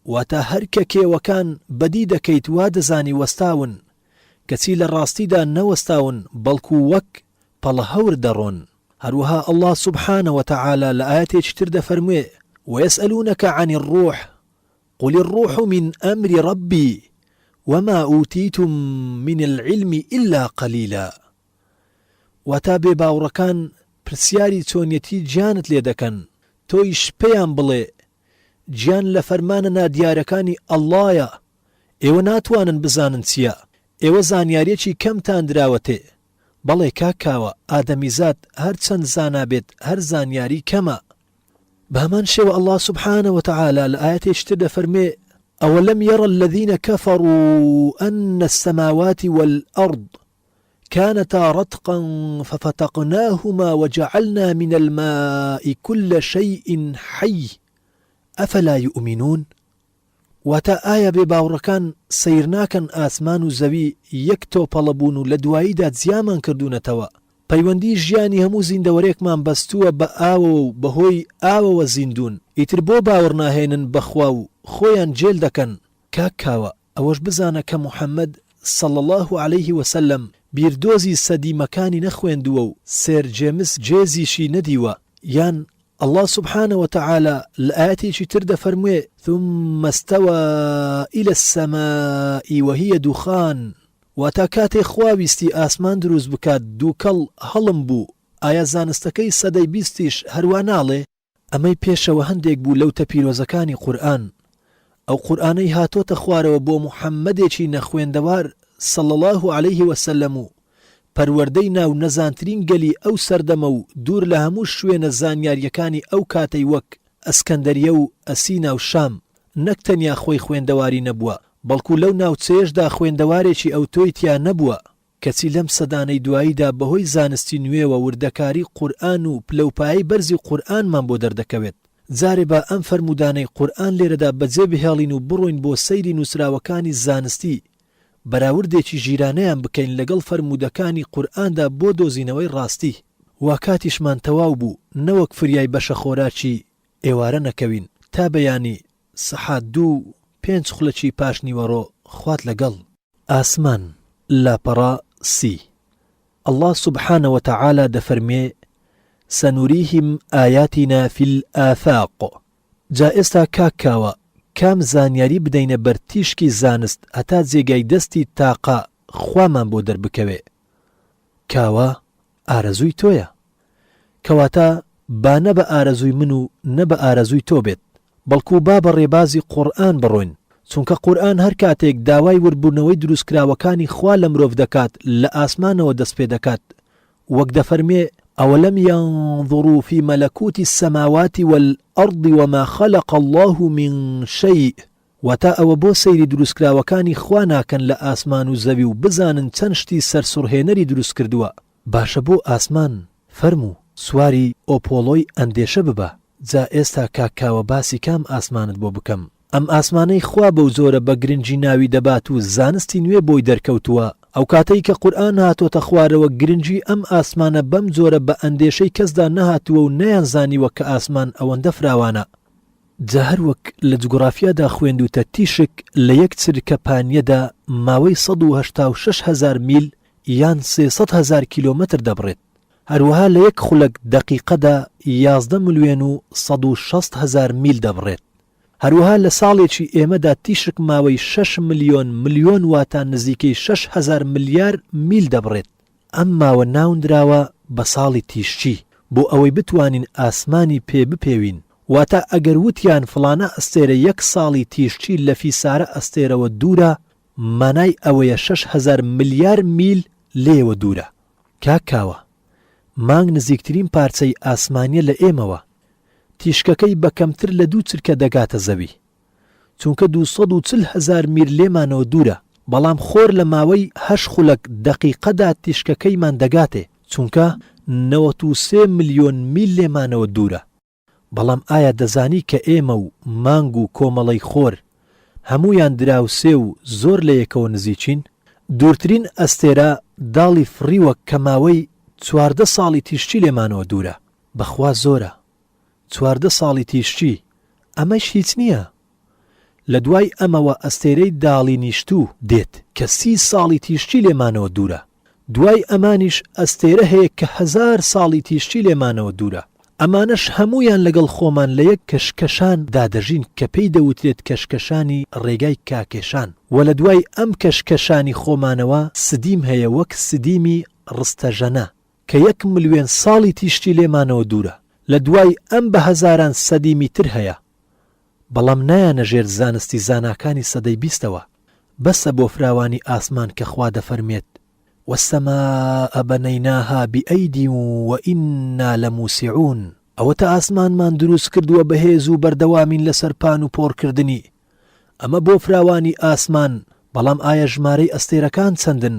واتا هەرکە کێوەکان بەدی دەکەیت وا دەزانی وەستاون کەچی لە ڕاستیدا نەوەستاون بەڵکو وەک پەڵە هەور دەڕۆن. هەروەها الله سبحانه وتعالى لآياتي تر دەفەرمێ ويسألونك عن الروح قل الروح من أمر ربي وما أوتيتم من العلم إلا قليلا. واتا بێباوڕەکان پرسیاری چۆنیەتی گیانت لێ دەکەن تۆیش پێیان بڵێ گیان لە فەرمانە نادیارەکانی ئەڵڵایە ئێوە ناتوانن بزانن چییە ئێوە زانیاریەکی کەمتان دراوەتێ بەڵێ کاکاوە ئادەمیزاد هەرچەند زانابێت هەر زانیاری کەمە بەهەمان شێوە الله سبحانه وتعالى لە ئاەتێکتر دەفەرمێ أولم يرى الذين كفروا أن السماوات والأرض كانتا رتقا ففتقناهما وجعلنا من الماء كل شيء حي أفلا يؤمنون واتا آية بباوركان سيرناكن آسمان زوي يكتو پەڵەبوون لە دواییدا جیامان کردوونەتەوە پەیوەندی ژیانی هەموو زیندەوەرێکمان بەستووە بە ئاوە و بەهۆی ئاوەوە زیندون ئیتر بۆ باوەڕ ناهێنن بەخوا و خۆیان جێل دەکەن کاکاوە ئەوەش بزانە کە محەممەد صلى الله عليه وسلم بیردۆزی سەدیمەکانی نەخوێندووە و سێر جێمس جێزیشی نەدیوە یان الله سبحانه وتعالى لآياتي ترد فرموه ثم استوى إلى السماء وهي دخان واتاكاتي خواويستي آسمان دروز بكات دوكال هلم بو آيا زانستكي سدي بيستيش هروانالي أمي بيشا هەندێک بوو لەو تەپیرۆزەکانی قورآن ئەو قورآنەی هاتۆتە خوارەوە بۆ محەممەدێکی نەخوێندەوار صلى الله عليه وسلم و پەروەردەی ناو نەزانترین گەلی ئەو سەردەمە و دوور لە هەموو شوێنە زانیاریەکانی ئەو کاتەی وەک ئەسکەندەریە و ئەسینا و شام نەک تەنیا خۆی خوێندەواری نەبووە بەڵکو لەو ناوچەیەشدا خوێندەوارێکی ئەو تۆی تیا نەبووە کەچی لەم سەدانەی دواییدا بەهۆی زانستی نوێوە وردەکاری قورآن و پلەپایی بەرزی قورآنمان بۆ دەردەکەوێت جارێ بە ئەم فەرمودانەی قورآن لێرەدا بەجێ بهێڵین و بڕۆین بۆ سەیری نووسراوەکانی زانستی بەراوردێکی ژیرانەیان بکەین لەگەڵ فەرمودەکانی قورئاندا بۆ دۆزینەوەی ڕاستی وا کاتیشمان تەواو بوو نەوەک فریای بەشە خۆراکی ئێوارە نەکەوین تا بەیانی سەحات 2 5 خوڵەکی پاشنیوەڕۆ خوات لەگەڵ ئاسمان لاپەڕا سی الله سبحانه وتعالى دەفەرمێ سنريهم آياتنا في الآفاق جائستا كاكاوە کام زانیاری بدەینە بەرتیشکی زانست هەتا جێگای دەستی تاقا خوامان بۆ دەربکەوێ کاوە ئارەزووی تۆیە کەواتە با نە بە ئارەزووی من و نە بە ئارەزووی تۆ بێت بەڵکو با بە ڕێبازی قورئان بڕۆین چونکە قورئان هەر کاتێک داوای وربوونەوەی دروستکراوەکانی خوا لە مرۆڤ دەکات لە ئاسمانەوە دەست پێ دەکات وەک دەفەرمێ أولم ينظروا في ملكوت السماوات والأرض وما خلق الله من شيء وتا أو بو سيري دروس كراوكاني خوانا كان لآسمان وزوي وبزانن تنشتي سرسرهينري دروس كردوا باشا بو آسمان فرمو سواري أوبولوي انديش ببا جا ئێستا کاکاوە باسی کام ئاسمانت بۆ بکەم ئەم ئاسمانەی خوا بەو زۆرە بە گرنگی ناوی دەبات و زانستی نوێ بۆی دەرکەوتووە ئەو کاتەی کە قورئان هاتۆتە خوارەوە گرنگی ئەم ئاسمانە بەم زۆرە بە ئەندێشەی کەسدا نەهاتووە و نەیانزانیوە کە ئاسمان ئەوەندە فراوانە جا هەروەک لە جوگرافیادا خوێندوتە تیشک لە یەک چرکە پانیەدا ماوەی 186,000 میل یان 300,000 کیلۆمەتر دەبڕێت هەروەها لە یەک خولەک دەقیقەدا 11,160,000 میل دەبڕێت هەروەها لە ساڵێکی ئێمەدا تیشک ماوەی 6 ملیۆن واتان نزیکەی 6,000 ملیار میل دەبڕێت ئەم ماوە ناوندراوە بە ساڵی تیشچی بۆ ئەوەی بتوانین ئاسمانی پێ بپێوین واتە ئەگەر وتیان فڵانە ئەستێرە یەک ساڵی تیشچی لە فیسارە ئەستێرەوە دوورە مانای ئەوەیە 6,000 ملیار میل لێوە دوورە کاکاوە مانگ نزیکترین پارچەی ئاسمانیە لە ئێمەوە تیشکەکەی بە کەمتر لە 2 چرکە دەگاتە زەوی چونکە 240,000 میل لێمانەوە دوورە بەڵام خۆر لە ماوەی 8 خولەک دەقیقەدا تیشکەکەیمان دەگاتێ چونکە 93 ملیۆن میل لێمانەوە دوورە بەڵام ئایا دەزانی کە ئێمە و مانگ و کۆمەڵەی خۆر هەمویان دراوسێ و زۆر لە یەکەوە نزیکین دوورترین ئەستێرە داڵی فڕیوە کە ماوەی 14 ساڵی تیشتی لێمانەوە دوورە بەخوا زۆرە 14 ساڵی تیشتی ئەمەش هیچ نییە لە دوای ئەمەوە ئەستێرەی داڵی نیشتوو دێت کە 30 ساڵی تیشتی لێمانەوە دوورە دوای ئەمانیش ئەستێرە هەیە کە 1000 ساڵی تیشتی لێمانەوە دوورە ئەمانەش هەمویان لەگەڵ خۆمان لە یەک کەشکەشان دادەژین کە پێی دەوترێت کەشکەشانی ڕێگای کاکێشان و لە دوای ئەم کەشکەشانی خۆمانەوە سدیم هەیە وەک سدیمی ڕستەژەنە کە 1 ملیۆن ساڵی تیشتی لێمانەوە دوورە لە دوای ئەم بە هەزاران سەدیمی تر هەیە بەڵام نایانە ژێر زانستی زاناکانی سەدەی 20ەوە بەسە بۆ فراوانی ئاسمان کە خوا دەفەرمێت والسماء بنيناها بأيدي وإنا لموسعون ئەوەتە ئاسمانمان دروست کردووە بەهێز و بەردەوامین لەسەر پان و پۆڕکردنی ئەمە بۆ فراوانی ئاسمان بەڵام ئایا ژمارەی ئەستێرەکان چەندن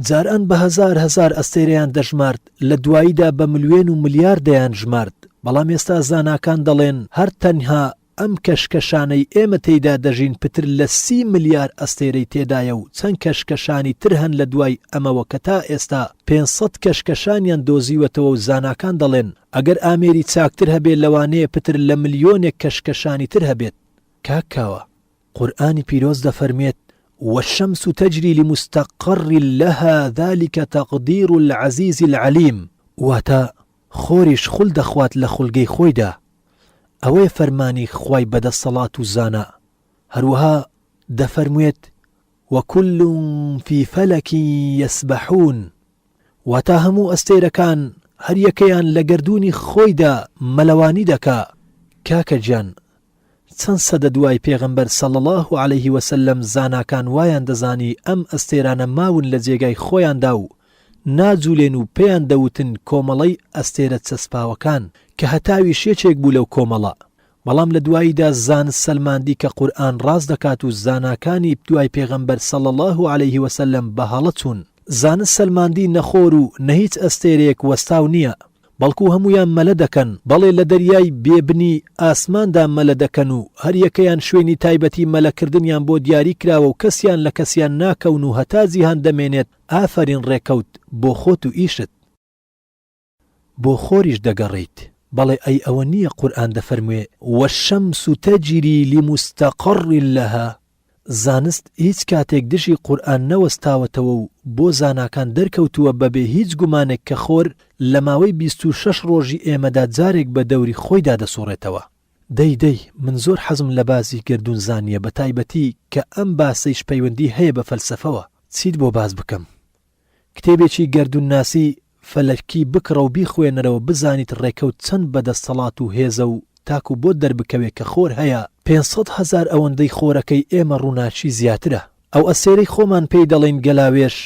جارئەن بە هەزار ئەستێرەیان دەژمارد لە دواییدا بە ملیۆن و ملیاردەیان ژمارد بەڵام ئێستا زاناکان دەڵێن هەر تەنها ئەم کەشکەشانەی ئێمە تێیدا دەژین پتر لە 30 ملیار ئەستێرەی تێدایە و چەند کەشکەشانی تر هەن لە دوای ئەمەوە کە تا ئێستا 500 کەشکەشانیان دۆزیوەتەوە و زاناکان دەڵێن ئەگەر ئامێری چاکتر هەبێت لەوانەیە پتر لە ملیۆنێک کەشکەشانی تر هەبێت کاکاوە قورئانی پیرۆز دەفەرمێت والشمس تجري لمستقر لها ذلك تقدير العزيز العليم واتا خۆریش خول دەخوات لە خولگەی خۆیدا ئەوەی فەرمانی خوای بەدەسەڵات و زانا هەروەها دەفەرموێت وكل في فلك يسبحون واتا هەموو ئەستێرەکان هەر یەکەیان لە گەردوونی خۆیدا مەلەوانی دەکا کاکە گیان چەند سەدە دوای پێغەمبەر صلی الله عليه وسلم زاناکان وایان دەزانی ئەم ئەستێرانە ماون لە جێگای خۆیاندا و ناجوولێن و پێیان دەوتن کۆمەڵەی ئەستێرە چەسپاوەکان کە هەتاوی شێچێک بوو لەو کۆمەڵە بەڵام لە دواییدا زانست سەلماندی کە قورئان ڕاست دەکات و زاناکانی دوای پێغەمبەر صلی الله عليه وسلم بە هەڵە چوون زانست سەلماندی نەخۆر و نە هیچ ئەستێرەیەک وەستاو نییە بەڵکو هەمویان مەلە دەکەن بەڵێ لە دەریای بێبنی ئاسماندا مەلە دەکەن و هەر یەکەیان شوێنی تایبەتی مەلەکردنیان بۆ دیاری کراوە و کەسیان لە کەسیان ناکەون و هەتا جیهان دەمێنێت ئافرین ڕێکەوت بۆ خۆت و ئیشت بۆ خۆریش دەگەڕیت بەڵێ ئەی ئەوە نییە قورئان دەفەرموێ والشەمس تەجری لمستقر لها زانست هیچ کاتێک دژی قورئان نەوەستاوەتەوە و بۆ زاناکان دەرکەوتووە بەبێ هیچ گومانێک کە خۆر لە ماوەی 26 ڕۆژی ئێمەدا جارێک بە دەوری خۆیدا دەسوڕێتەوە دەی من زۆر حەزم لە باسی گردون زانیە بە تایبەتی کە ئەم باسەیش پەیوەندی هەیە بە فەلسەفەوە چیت بۆ باز بکەم کتێبێکی گردون ناسی فەلەکی بکڕە و بیخوێنەرەوە بزانیت ڕێکەوت چەند بەدەستەڵات و هێزە و تاکو بۆ دەربکەوێت کە خۆر هەیە 500,000 ئەوەندەی خۆرەکەی ئێمە ڕووناچی زیاترە ئەو ئەسێرەی خۆمان پێی دەڵێن گەلاوێش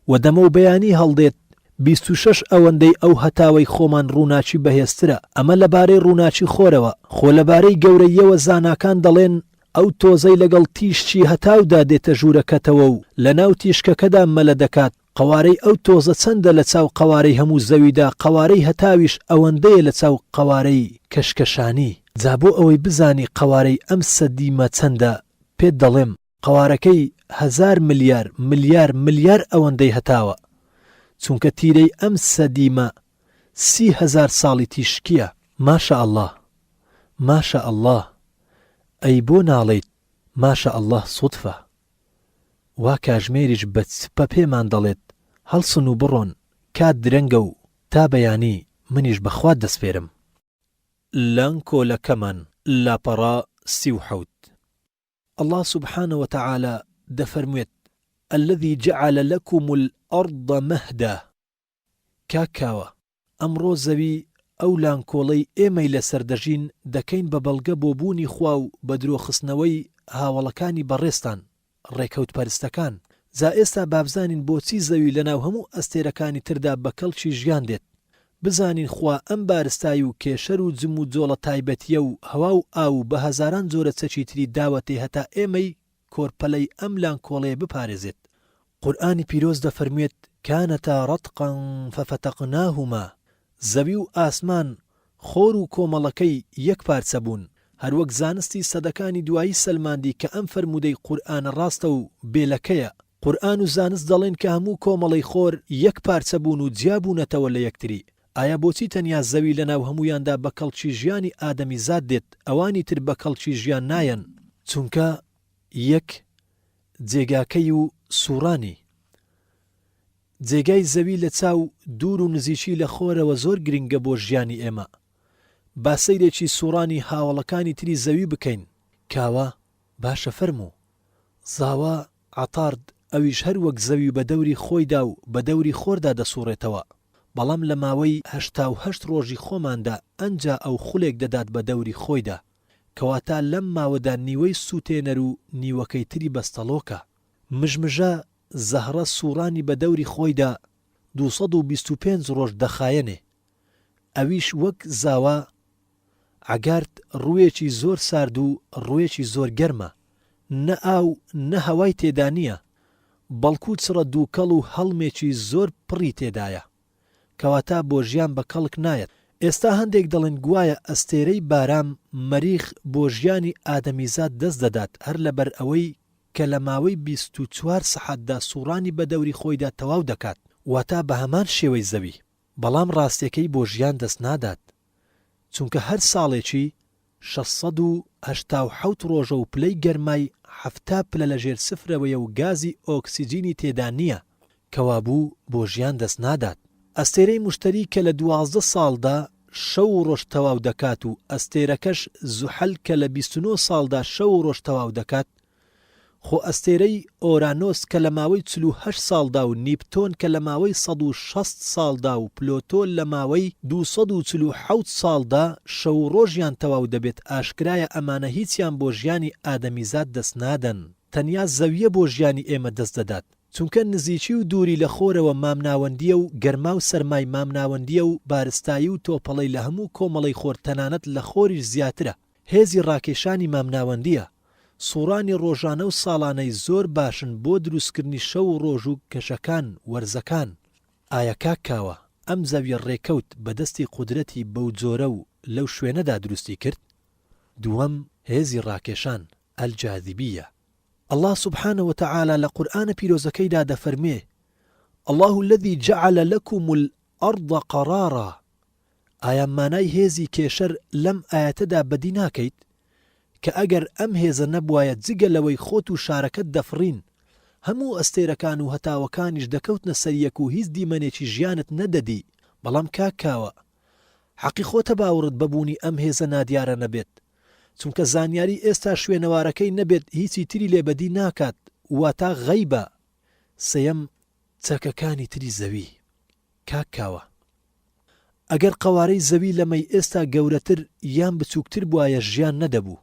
و دەمە و بەیانی هەڵدێت 26 ئەوەندەی ئەو هەتاوەی خۆمان ڕووناچی بەهێزترە ئەمە لەبارەی ڕووناچی خۆرەوە خۆ لەبارەی گەورەیەوە زاناکان دەڵێن ئەو تۆزەی لەگەڵ تیشتی هەتاودا دێتە ژوورەکەتەوە و لە ناو تیشکەکەدا مەلە دەکات قوارەی ئەو تۆزە چەندە لە چاو قوارەی هەموو زەویدا قوارەی هەتاویش ئەوەندەیە لە چاو قوارەی کەشکەشانی جا بۆ ئەوەی بزانی قوارەی ئەم سەدیمە چەندە پێت دەڵێم قوارەکەی 1000 ملیار ئەوەندەی هەتاوە چونکە تیرەی ئەم سەدیمە 30,000 ساڵی تیشکیە ماشە ئەڵڵاه ئەی بۆ ناڵێیت ماشە ئەڵڵاه سوتفە وا کاژمێریش بە چپە پێمان دەڵێت هەڵسن و بڕۆن کات درەنگە و تا بەیانی منیش بەخوا دەسپێرم لەن کۆلەکەمان لاپەڕا 37 الله سبحانه وتعالى دەفەرموێت الذي جعل لكم الأرض مهدا کاکاوە ئەمڕۆ زەوی ئەو لانکۆڵەی ئێمەی لەسەر دەژین دەکەین بە بەڵگە بۆ بوونی خوا و بە درۆخستنەوەی هاوڵەکانی بەڕێستان ڕێکەوت پەرستەکان جا ئێستا بابزانین بۆچی زەوی لەناو هەموو ئەستێرەکانی تردا بە کەڵکی ژیان دێت بزانین خوا ئەم بارستایی و کێشەر و جم و جۆڵە تایبەتیە و هەوا و ئاو بە هەزاران جۆرە چەکی تری داوەتێ هەتا ئێمەی کۆرپەلەی ئەم لانکۆڵەیە بپارێزێت قورئانی پیرۆز دەفەرموێت كانتا رتقا ففتقناهما زەوی و ئاسمان خۆر و کۆمەڵەکەی یەک پارچە بوون هەروەک زانستی سەدەکانی دوایی سەلماندی کە ئەم فەرمودەی قورئانە ڕاستە و بێلەکەیە قورئان و زانست دەڵێن کە هەموو کۆمەڵەی خۆر یەک پارچە بوون و جیابوونەتەوە لە یەکتری ئایا بۆچی تەنیا زەوی لەناو هەموویاندا بە کەڵکی ژیانی ئادەمی زاد دێت ئەوانی تر بە کەڵکی ژیان نایەن چونکە یەک جێگاکەی و سوڕانی جێگای زەوی لە چاو دوور و نزیکی لە خۆرەوە زۆر گرنگە بۆ ژیانی ئێمە با سەیرێکی سوڕانی هاوڵەکانی تری زەوی بکەین کاوە باشە فەرموو زاوا عەتارد ئەویش هەر وەک زەوی بە دەوری خۆیدا و بە دەوری خۆردا دەسوڕێتەوە بەڵام لە ماوەی 88 ڕۆژی خۆماندا ئەنجا ئەو خولێک دەدات بە دەوری خۆیدا، کەواتە لەم ماوەدا نیوەی سوتێنەر و نیوەکەی تری بەستەڵۆکە. مژمژە زەهرە سوورانی بە دەوری خۆیدا 225 ڕۆژ دەخایەنێ. ئەویش وەک زاوە عەگارد ڕوویەکی زۆر سارد و ڕوویەکی زۆر گەرمە، نە ئاو نە هەوای تێدا نییە، بەڵکو چڕە دووکەڵ و هەڵمێکی زۆر پڕی تێدایە، کەواتە بۆ ژیان بە کەڵک نایەت. ئێستا هەندێک دەڵێن گوایە ئەستێرەی بارام مەریخ بۆ ژیانی ئادەمیزاد دەست دەدات، هەر لەبەر ئەوەی کە لە ماوەی 24 سەعاتدا سوورانی بە دەوری خۆیدا تەواو دەکات، واتە بە هەمان شێوەی زەوی. بەڵام ڕاستیەکەی بۆ ژیان دەست نادات، چونکە هەر ساڵێکی 687 ڕۆژە و پلەی گەرمای 7 پلە لەژێر سفرەوەیە و گازی ئۆکسیجینی تێدا نییە، کەوابوو بۆ ژیان دەست نادات. ئەستێرەی مشتری کە لە 12 ساڵدا 6 ڕۆژ تەواو دەکات و ئەستێرەکەش زوحەل کە لە 29 ساڵدا 6 ڕۆژ تەواو دەکات، خۆ ئەستێرەی ئۆرانۆس کە لە ماوەی 48 ساڵدا و نیپتۆن کە لە ماوەی 160 ساڵدا و پلۆتۆ لە ماوەی 247 ساڵدا 6 ڕۆژیان تەواو دەبێت، ئاشکرایە ئەمانە هیچیان بۆ ژیانی ئادەمیزاد دەست نادەن، تەنیا زەویە بۆ ژیانی ئێمە دەست دەدات، چونکە نزیکی و دووری لە خۆرەوە مامناوەندیە و گەرما و سەرمای مامناوەندیە و بارستایی و تۆپەڵەی لە هەموو کۆمەڵی خۆر تەنانەت لە خۆریش زیاترە. هێزی ڕاکێشانی مامناوەندیە. سوورانی ڕۆژانە و ساڵانەی زۆر باشن بۆ دروستکردنی شەو و ڕۆژ و کەشەکان وەرزەکان. ئایا کاکاوە ئەم زەویە ڕێکەوت بەدەستی قودرەتی بەو جۆرە و لەو شوێنەدا دروستی کرد؟ دووەم، هێزی ڕاکێشان ئەلجاذیبیە. الله سبحانه وتعالى لقرآن پیرۆزەکەیدا دەفەرمێ: الله الذي جعل لكم الأرض قرارا. ئایا مانای هێزی کێشەر لەم ئاەتەدا بەدی ناکەیت کە ئەگەر ئەم هێزە نەبوایە جگە لەوەی خۆت و شارەکەت دەفڕین، هەموو ئەستێرەکان و هەتاوەکانیش دەکەوتنە سەریەک و هیچ دیمەنێکی ژیانت نەدەدی. بەڵام کاکاوە حەقی خۆتە باوڕت بەبوونی ئەم هێزە نادیارە نەبێت، چونکە زانیاری ئێستا شوێنەوارەکەی نەبێت هیچی تری لێبەدی ناکات، واتە غەیبە. سەیەم، چەکەکانی تری زەوی. کاکاوە ئەگەر قەوارەی زەوی لەمەی ئێستا گەورەتر یان بچووکتر بوایە ژیان نەدەبوو،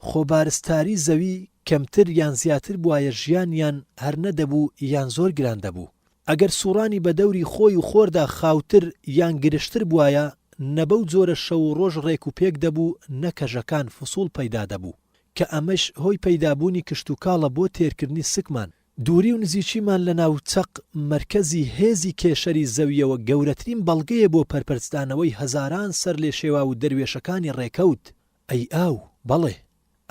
خۆبارستاری زەوی کەمتر یان زیاتر بوایە ژیانیان هەر نەدەبوو یان زۆر گران دەبوو. ئەگەر سوورانی بە دەوری خۆی و خۆردا خاوتر یان گرشتر بوایە، نەبەو جۆرە شەو و ڕۆژ ڕێک و پێک دەبوو، نەکەژەکان فسوول پەیدا دەبوو، کە ئەمەش هۆی پەیدابوونی کشت و کاڵە بۆ تێرکردنی سکمان. دووری و نزیکیمان لە ناوچەق مەرکەزی هێزی کێشەری زەویەوە گەورەترین بەڵگەیە بۆ پەرپەرستانەوەی هەزاران سەر لێ شێوا و دەروێشەکانی ڕێکەوت. ئەی ئاو، بەڵێ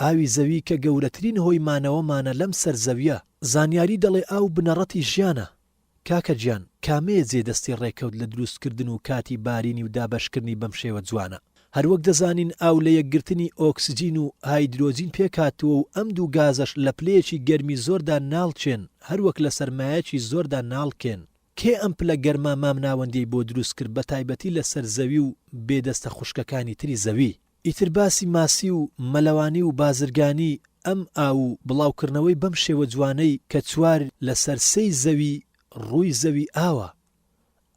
ئاوی زەوی کە گەورەترین هۆی مانەوەمانە لەم سەرزەویە. زانیاری دەڵێ ئاو بنەڕەتی ژیانە. کاکە گیان، کامەیە جێدەستی ڕێکەوت لە دروستکردن و کاتی بارینی و دابەشکردنی بەم شێوە جوانە؟ هەروەک دەزانین ئاو لە یەکگرتنی ئۆکسجین و هایدرۆجین پێکاتوە و ئەم دوو گازەش لە پلەیەکی گەرمی زۆردا ناڵچێن، هەروەک لە سەرمایەکی زۆردا ناڵکێن. کێ ئەم پلە گەرما مامناوەندی بۆ دروست کرد، بە تایبەتی لە سەر زەوی و بێدەستە خوشکەکانی تری زەوی؟ ئیتر باسی ماسی و مەلەوانی و بازرگانی ئەم ئاو و بڵاوکردنەوەی بەم شێوە جوانەی کە چوار لە سەرسەی زەوی ڕووی زەوی ئاوە،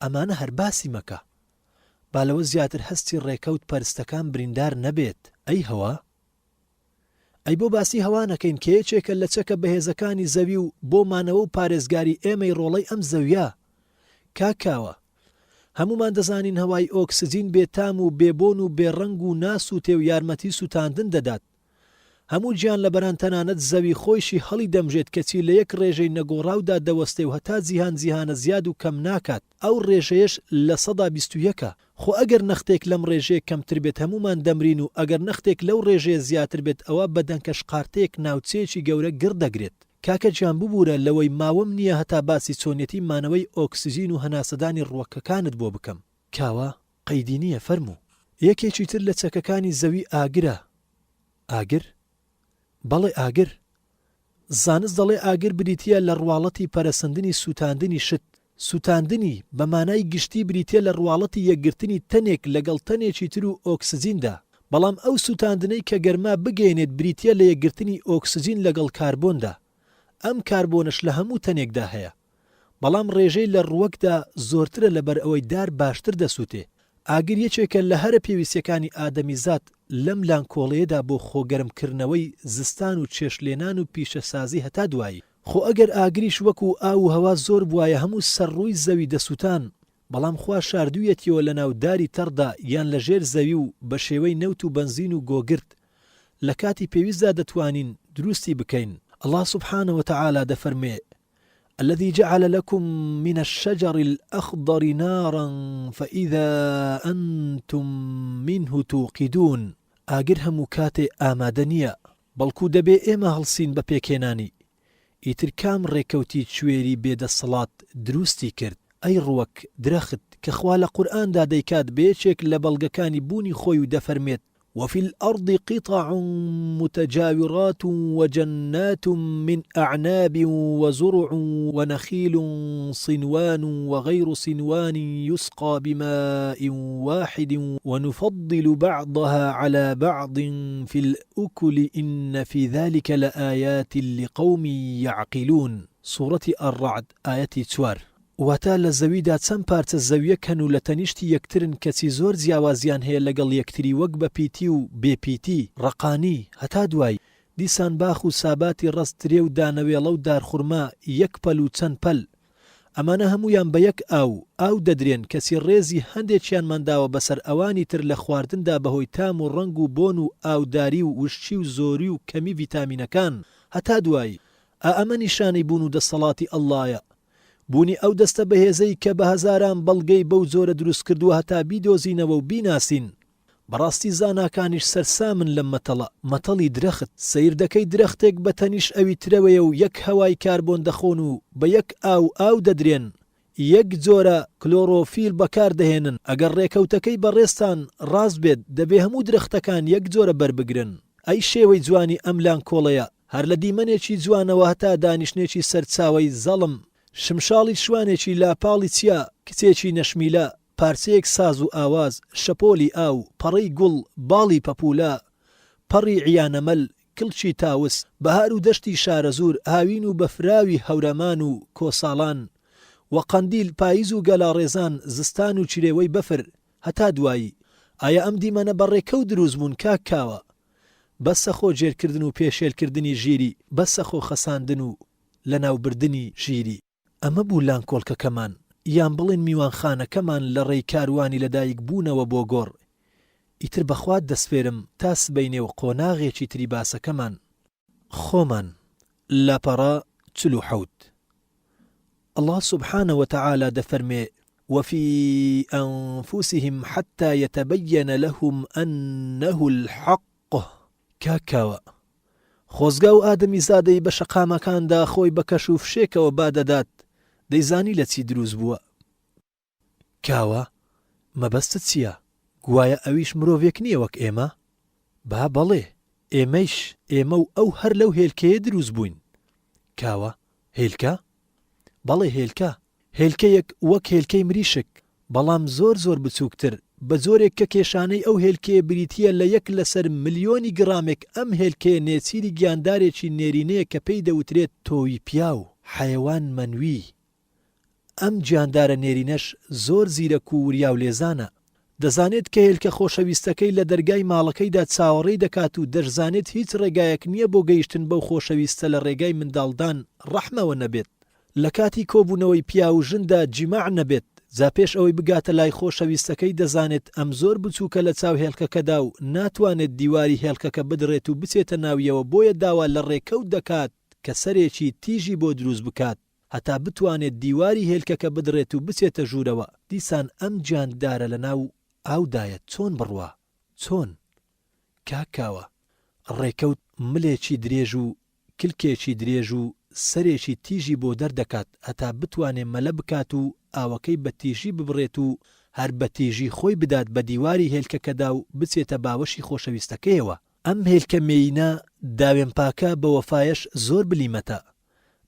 ئەمانە هەر باسی مەکە. با لەوە زیاتر هەستی ڕێکەوت پەرستەکان بریندار نەبێت. ئەی هەوا، ئەی بۆ باسی هەوا نەکەین کە یەکێکە لە چەکە بەهێزەکانی زەوی و بۆ مانەوە و پارێزگاری ئێمەی ڕۆڵەی ئەم زەویە. کاکاوە هەمومان دەزانین هەوای ئۆکسجین بێتام و بێبۆن و بێڕەنگ و ناس و تێو یارمەتی سوتاندن دەدات. هەموو گیان لە بەران تەنانەت زەوی خۆیشی هەڵی دەمژێت کەچی لە یەک ڕێژەی نەگۆڕاودا دەوەستێ و هەتا جیهان جیهانە زیاد و کەم ناکات. ئەو ڕێژەیەش لە 121. خۆ ئەگەر نەختێک لەم ڕێژەیە کەمتر بێت هەمومان دەمرین و ئەگەر نەختێک لەو ڕێژەیە زیاتر بێت ئەوە بەدەنکەش قارتەیەک ناوچەیەکی گەورە گڕ دەگرێت. کاکە گیان ببوورە لەوەی ماوەم نییە هەتا باسی چۆنیەتی مانەوەی ئۆکسجین و هەناسەدانی ڕووەکەکانت بۆ بکەم. کاوە قەیدی نییە، فەرموو. یەکێکی تر لە چەکەکانی زەوی ئاگرە. ئاگر؟ بەڵێ ئاگر. زانست دەڵێ ئاگر بریتیە لە ڕواڵەتی پەرەسەندنی سوتاندنی شت. سوتاندنی بە مانای گشتی بریتیە لە ڕواڵەتی یەکگرتنی تەنێک لەگەڵ تەنێکی تر و ئۆکسجیندا. بەڵام ئەو سوتاندنەی کە گەرما بگەێنێت بریتیە لە یەکگرتنی ئۆکسجین لەگەڵ کاربۆندا. ئەم کاربۆنش لە هەموو تەنێکدا هەیە. بەڵام ڕێژەی لە ڕووەکدا زۆرترە لەبەر ئەوەی دار باشتر دەسووتێ. ئاگر یەکێکە لە هەرە پێویستیەکانی ئادەمیزاد لەم لانکۆڵەیەدا بۆ خۆگەرمکردنەوەی زستان و چێشلێنان و پیشەسازی هەتا دوایی. خۆ ئەگەر ئاگریش وەکو ئاو و هەوا زۆر بوایە هەموو سەرڕووی زەوی دەسووتان، بەڵام خوا شاردوویەتیەوە لە ناو داری تەڕدا یان لە ژێر زەوی و بە شێوەی نەوت و بەنزین و گۆگرت لە کاتی پێویستدا دەتوانین دروستی بکەین. الله سبحانه وتعالى دەفەرمێ: الذي جعل لكم من الشجر الأخضر نارا فإذا أنتم منه توقدون. ئاگر هەموو کاتێ ئامادە نییە، بەڵکو دەبێ ئێمە هەڵسین بە پێکێنانی. ئیتر کام ڕێکەوتی کوێری بێدەسەڵات دروستی کرد؟ ئەی ڕووەک درەخت کە خوا لە قورئاندا دەیکات بێچێک لە بەڵگەکانی بوونی خۆی و دەفەرمێت: وفي الأرض قطع متجاورات وجنات من أعناب وزرع ونخيل صنوان وغير صنوان يسقى بماء واحد ونفضل بعضها على بعض في الأكل إن في ذلك لآيات لقوم يعقلون. سورة الرعد آية 4. واتە لە زەویدا چەند پارچە زەویەک هەن و لە تەنیشتی یەکترن کەچی زۆر جیاوازیان هەیە لەگەڵ یەکتری وەک بە پیتی و بێپیتی، ڕقانی هەتا دوای. دیسان باخ و ساباتی ڕست درێ و دانەوێڵە و دارخورما یەک پەل و چەند پەل، ئەمانە هەمویان بە یەک ئاو دەدرێن کەسی ڕێزی هەندێکیان منداوە بەسەر ئەوانی تر لە خواردندا بەهۆی تام و ڕنگ و بۆن و ئاوداری و وشچی و زۆری و کەمی ڤیتامینەکان هەتا دوای. ئەمە نیشانەی بوون و دەسەڵاتی ئەڵڵایە، بوونی ئەو دەستە بەهێزەی کە بە هەزاران بەڵگەی بەو زۆرە دروست کردووە هەتا بیدۆزینەوە و بیناسین. بەڕاستی زاناکانیش سەرسامن لەم مەتەڵی درەخت. سەیر دەکەی درەختێک بە تەنیش ئەوی ترەوەیە و یەک هەوای کاربۆن دەخۆن و بە یەک ئاو دەدرێن، یەک جۆرە کلۆرۆفیل بەکار دەهێنن. ئەگەر ڕێکەوتەکەی بەڕێستان ڕاست بێت دەبێ هەموو درەختەکان یەک جۆرە بەربگرن. ئەی شێوەی جوانی ئەملان کۆڵەیە، هەر لە دیمەنێکی جوانەوە هەتا دانیشتێکی سەرچاوی زەڵم، شمشاڵی شوانێکی لاپاڵی چیا، کچێکی نەشمیلە، پارچەیەک ساز و ئاواز، شەپۆلی ئاو، پەڕەی گوڵ، باڵی پەپولا، پەڕی عیانەمەل، کڵچی تاوس، بەهار و دەشتی شارەزور، هاوین و بەفراوی هەورەمان و کۆساڵان، و قەندیل، پاییز و گەلاڕێزان، زستان و چیرێوەی بەفر هەتا دوایی. ئایا ئەم دیمەنە بەڕێکەوت دروست بوون کاکاوە؟ بەسە خۆ جێرکردن و پێشێلکردنی ژیری، بەسە خۆ خەساندن و لەناوبردنی ژیری. ئەمە بوو لانکۆڵکەکەمان، یان بڵێن میوانخانەکەمان لە ڕێی کاروانی لەدایک بوونەوە بۆ گۆڕ. ئیتر بەخوات دەسپێرم تا سبەینێ و قۆناغێکی تری باسەکەمان خۆمان. لاپەڕا 47. الله سبحانه وتعالى دەفەرمێ: وفي أنفسهم حتى يتبين لهم أنه الحق. کاکاوە خۆزگا و ئادەمی زادەی بە شەقامەکاندا خۆی بە کەش و فشێکەوە بادەدات، دەیزانی لە چی دروست بووە. کاوە مەبەستت چییە؟ گوایە ئەویش مرۆڤێک نییە وەک ئێمە؟ با بەڵێ، ئێمە و ئەو هەر لەو هێلکەیە دروست بووین. کاوە هێلکە؟ بەڵێ هێلکەیەک وەک هێلکەی مریشک، بەڵام زۆر بچووکتر، بە جۆرێک کە کێشانەی ئەو هێلکەیە بریتیە لە 1 لەسەر ملیۆنی گرامێک. ئەم هێلکەیە نێچیری گیاندارێکی نێرینەیە کە پێی دەوترێت تۆوی پیا و حەیەوان منوی. ئەم گیاندارە نێرینەش زۆر زیرەک و وریا و لێزانە، دەزانێت کە هێلکە خۆشەویستەکەی لە دەرگای ماڵەکەیدا چاوەڕێی دەکات و دەشزانێت هیچ ڕێگایەک نییە بۆ گەیشتن بەو خۆشەویستە لە ڕێگای منداڵدان ڕەحمەوە نەبێت، لە کاتی کۆبوونەوەی پیا و ژندا جیماع نەبێت. جا پێش ئەوەی بگاتە لای خۆشەویستەکەی دەزانێت ئەم زۆر بچووکە لە چاو هێلکەکەدا و ناتوانێت دیواری هێلکەکە بدرێت و بچێتە ناویەوە، بۆیە داوا لە ڕێکەوت دەکات کە سەرێکی تیژی بۆ دروست بکات هەتا بتوانێت دیواری هێلکەکە بدرێت و بچێتە ژوورەوە. دیسان ئەم گیاندارە لە ناو ئاودایە چۆن بڕوا؟ چۆن؟ کاکاوە ڕێکەوت ملێکی درێژ و کلکێکی درێژ و سەرێکی تیژی بۆ دەردەکات هەتا بتوانێت مەلە بکات و ئاوەکەی بە تیژی ببڕێت و هەر بە تیژی خۆی بدات بە دیواری هێلکەکەدا و بچێتە باوەشی خۆشەویستەکەیەوە. ئەم هێلکە مێینە داوێن پاکە بە وەفایەش زۆر بلیمەتە.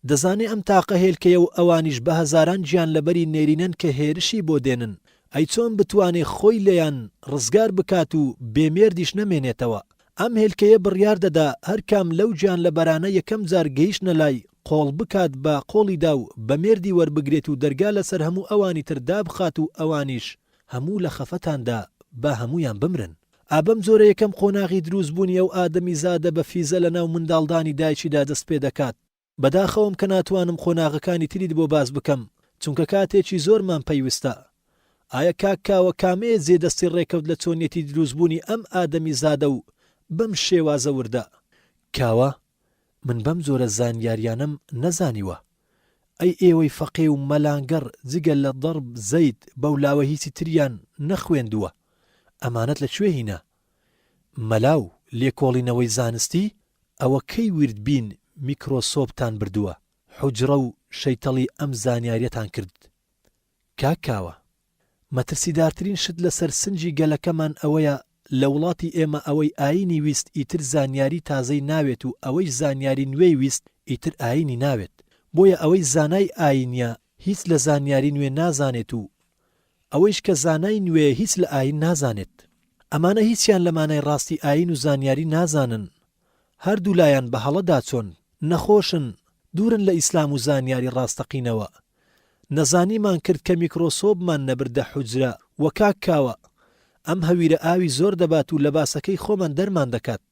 دەزانێ ئەم تاقە هێلکەیە و ئەوانیش بە هەزاران گیان لەبەری نێرینەن کە هێرشی بۆ دێنن. ئەی چۆن بتوانێ خۆی لەیان ڕزگار بکات و بێمێردیش نەمێنێتەوە. ئەم هێلکەیە بڕیار دەدا هەر کام لەو گیان لە بەرانە یەکەم جار گەیشتنە لای قۆڵ بکات بە قۆڵیدا و بە مێردی وەربگرێت و دەرگا لەسەر هەموو ئەوانی تردا بخات و ئەوانیش هەموو لە خەفەتاندا با هەمویان بمرن. ئابەم زۆرە یەکەم قۆناغی دروستبوونی ئەو ئادەمی زادە بە فیزە لە ناو منداڵدانی دایکیدا دەست پێ دەکات. بەداخەوەم کە ناتوانم قۆناغەکانی تریت بۆ باز بکەم چونکە کاتێکی زۆرمان پەیویستە. ئایا کاکاوە کامەیە جێدەستی ڕێکەوت لە چۆنیەتی دروستبوونی ئەم ئادەمی زادە و بەم شێوازە وردە؟ کاوە من بەم زۆرە زانیاریانم نەزانیوە. ئەی ئێوەی فەقێ و مەلانگەڕ جگە لە دەڕب زەید بەولاوە هیچی تریان نەخوێندووە. ئەمانەت لەکوێ هینە؟ مەلاو لێکۆڵینەوەی زانستی؟ ئەوە کەی ورد بین میکرۆسۆپتان بردووە؟ حوجرە و شەیتەڵی ئەم زانیاریەتان کرد. کاکاوە مەترسیدارترین شت لەسەر سنجی گەلەکەمان ئەوەیە لە وڵاتی ئێمە ئەوەی ئاینی ویست ئیتر زانیاری تازەی ناوێت و ئەوەی زانیاری نوێی ویست ئیتر ئاینی ناوێت. بۆیە ئەوەی زانای ئاینیە هیچ لە زانیاری نوێ نازانێت و ئەوەیش کە زانای نوێ هیچ لە ئاین نازانێت. ئەمانە هیچیان لە مانای ڕاستی ئاین و زانیاری نازانن. هەردوو لایەن بە هەڵەدا چۆن نەخۆشن، دوورن لە ئیسلام و زانیاری ڕاستەقینەوە. نەزانیمان کرد کە میکرۆسۆبمان نەبردە حوجرە وە کاکاوە ئەم هەویرە ئاوی زۆر دەبات و لە باسەکەی خۆمان دەرمان دەکات.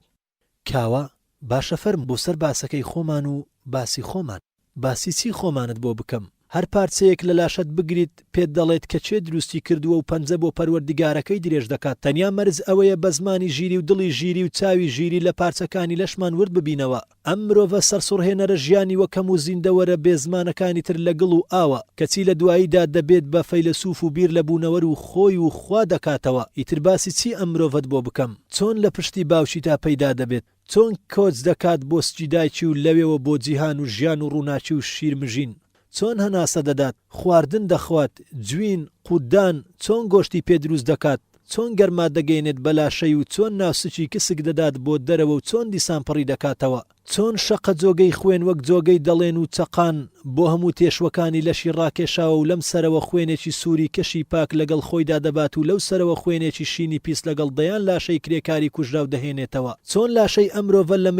کاوە باشە فەرم بۆ سەر باسەکەی خۆمان و باسی خۆمان. باسی چی خۆمانت بۆ بکەم؟ هەر پارچەیەک لە لاشت بگریت پێت دەڵێت کە چێ دروستی کردووە و پەنجە بۆ پەروەردیگارەکەی درێژ دەکات. تەنیا مەرز ئەوەیە بە زمانی ژیری و دڵی ژیری و چاوی ژیری لە پارچەکانی لەشمان ورد ببینەوە. ئەم مرۆڤە سەرسوڕهێنەرە ژیانی وەکەم و زیندەوەرە بێزمانەکانی تر لە گڵ و ئاوە کەچی لە دواییدا دەبێت بە فەیلسوف و بیر لە بوونەوەر و خۆی و خوا دەکاتەوە. ئیتر باسی چی ئەم مرۆڤەت بۆ بکەم؟ چۆن لە پشتی باوشی تا پەیدا دەبێت؟ چۆن کۆچ دەکات بۆ سکی دایکی و لەوێەوە بۆ جیهان و ژیان و ڕووناچی و شیرمژین؟ چۆن هەناسە دەدات، خواردن دەخوات، جوین، قودان، چۆن گۆشتی پێ دروست دەکات، چۆن گەرما دەگەینێت بەلاشەی و چۆن ناوسکی کسک دەدات بۆ دەرەوە و چۆن دیسان پڕی دەکاتەوە، چۆن شەقە جۆگەی خوێن وەک جۆگەی دەڵێن و چەقان بۆ هەموو تێشوەکانی لەشی ڕاکێشاوە و لەم سەرەوە خوێنێکی سووری کەشی پاک لەگەڵ خۆیدا دەبات و لەو سەرەوە خوێنێکی شینی پیس لەگەڵ دەیان لاشەی کرێکاری کوژراو دەهێنێتەوە. چۆن لاشەی ئەم مرۆڤە لە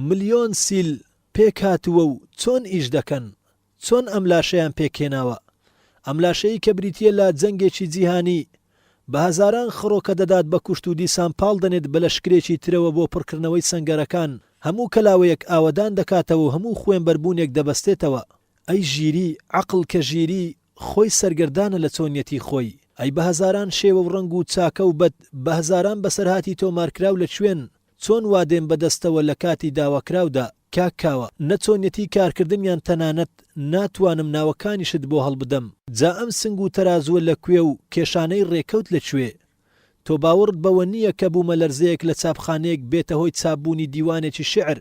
ملیۆن سیل پێکاتووە و چۆن ئیش دەکەن؟ چۆن ئەم لاشەیان پێکێناوە؟ ئەم لاشەیە کە بریتیە لە جەنگێکی جیهانی بە هەزاران خڕۆکە دەدات بە کوشت و دیسان پاڵ دەنێت بە لەشکرێکی ترەوە بۆ پڕکردنەوەی سەنگەرەکان، هەموو کەلاوەیەک ئاوەدان دەکاتەوە و هەموو خوێن بەربوونێک دەبەستێتەوە. ئەی ژیری عەقڵ کە ژیری خۆی سەرگەردانە لە چۆنیەتی خۆی. ئەی بە هەزاران شێوە و ڕەنگ و چاکە و بەد بە هەزاران بەسەرهاتی تۆمارکراو لە کوێن چۆن وادێن بەدەستەوە لە کاتی داواکراودا. کاکاوە نەچۆنیەتی کارکردنیان تەنانەت ناتوانم ناوەکانیشت بۆ هەڵبدەم. جا ئەم سنگ و تەرازووە لەکوێ و کێشانەی ڕێکەوت لەکوێ؟ تۆ باوەڕت بەوە نییە کە بوومە لەرزەیەک لە چاپخانەیەک بێتە هۆی چاپبوونی دیوانێکی شعر،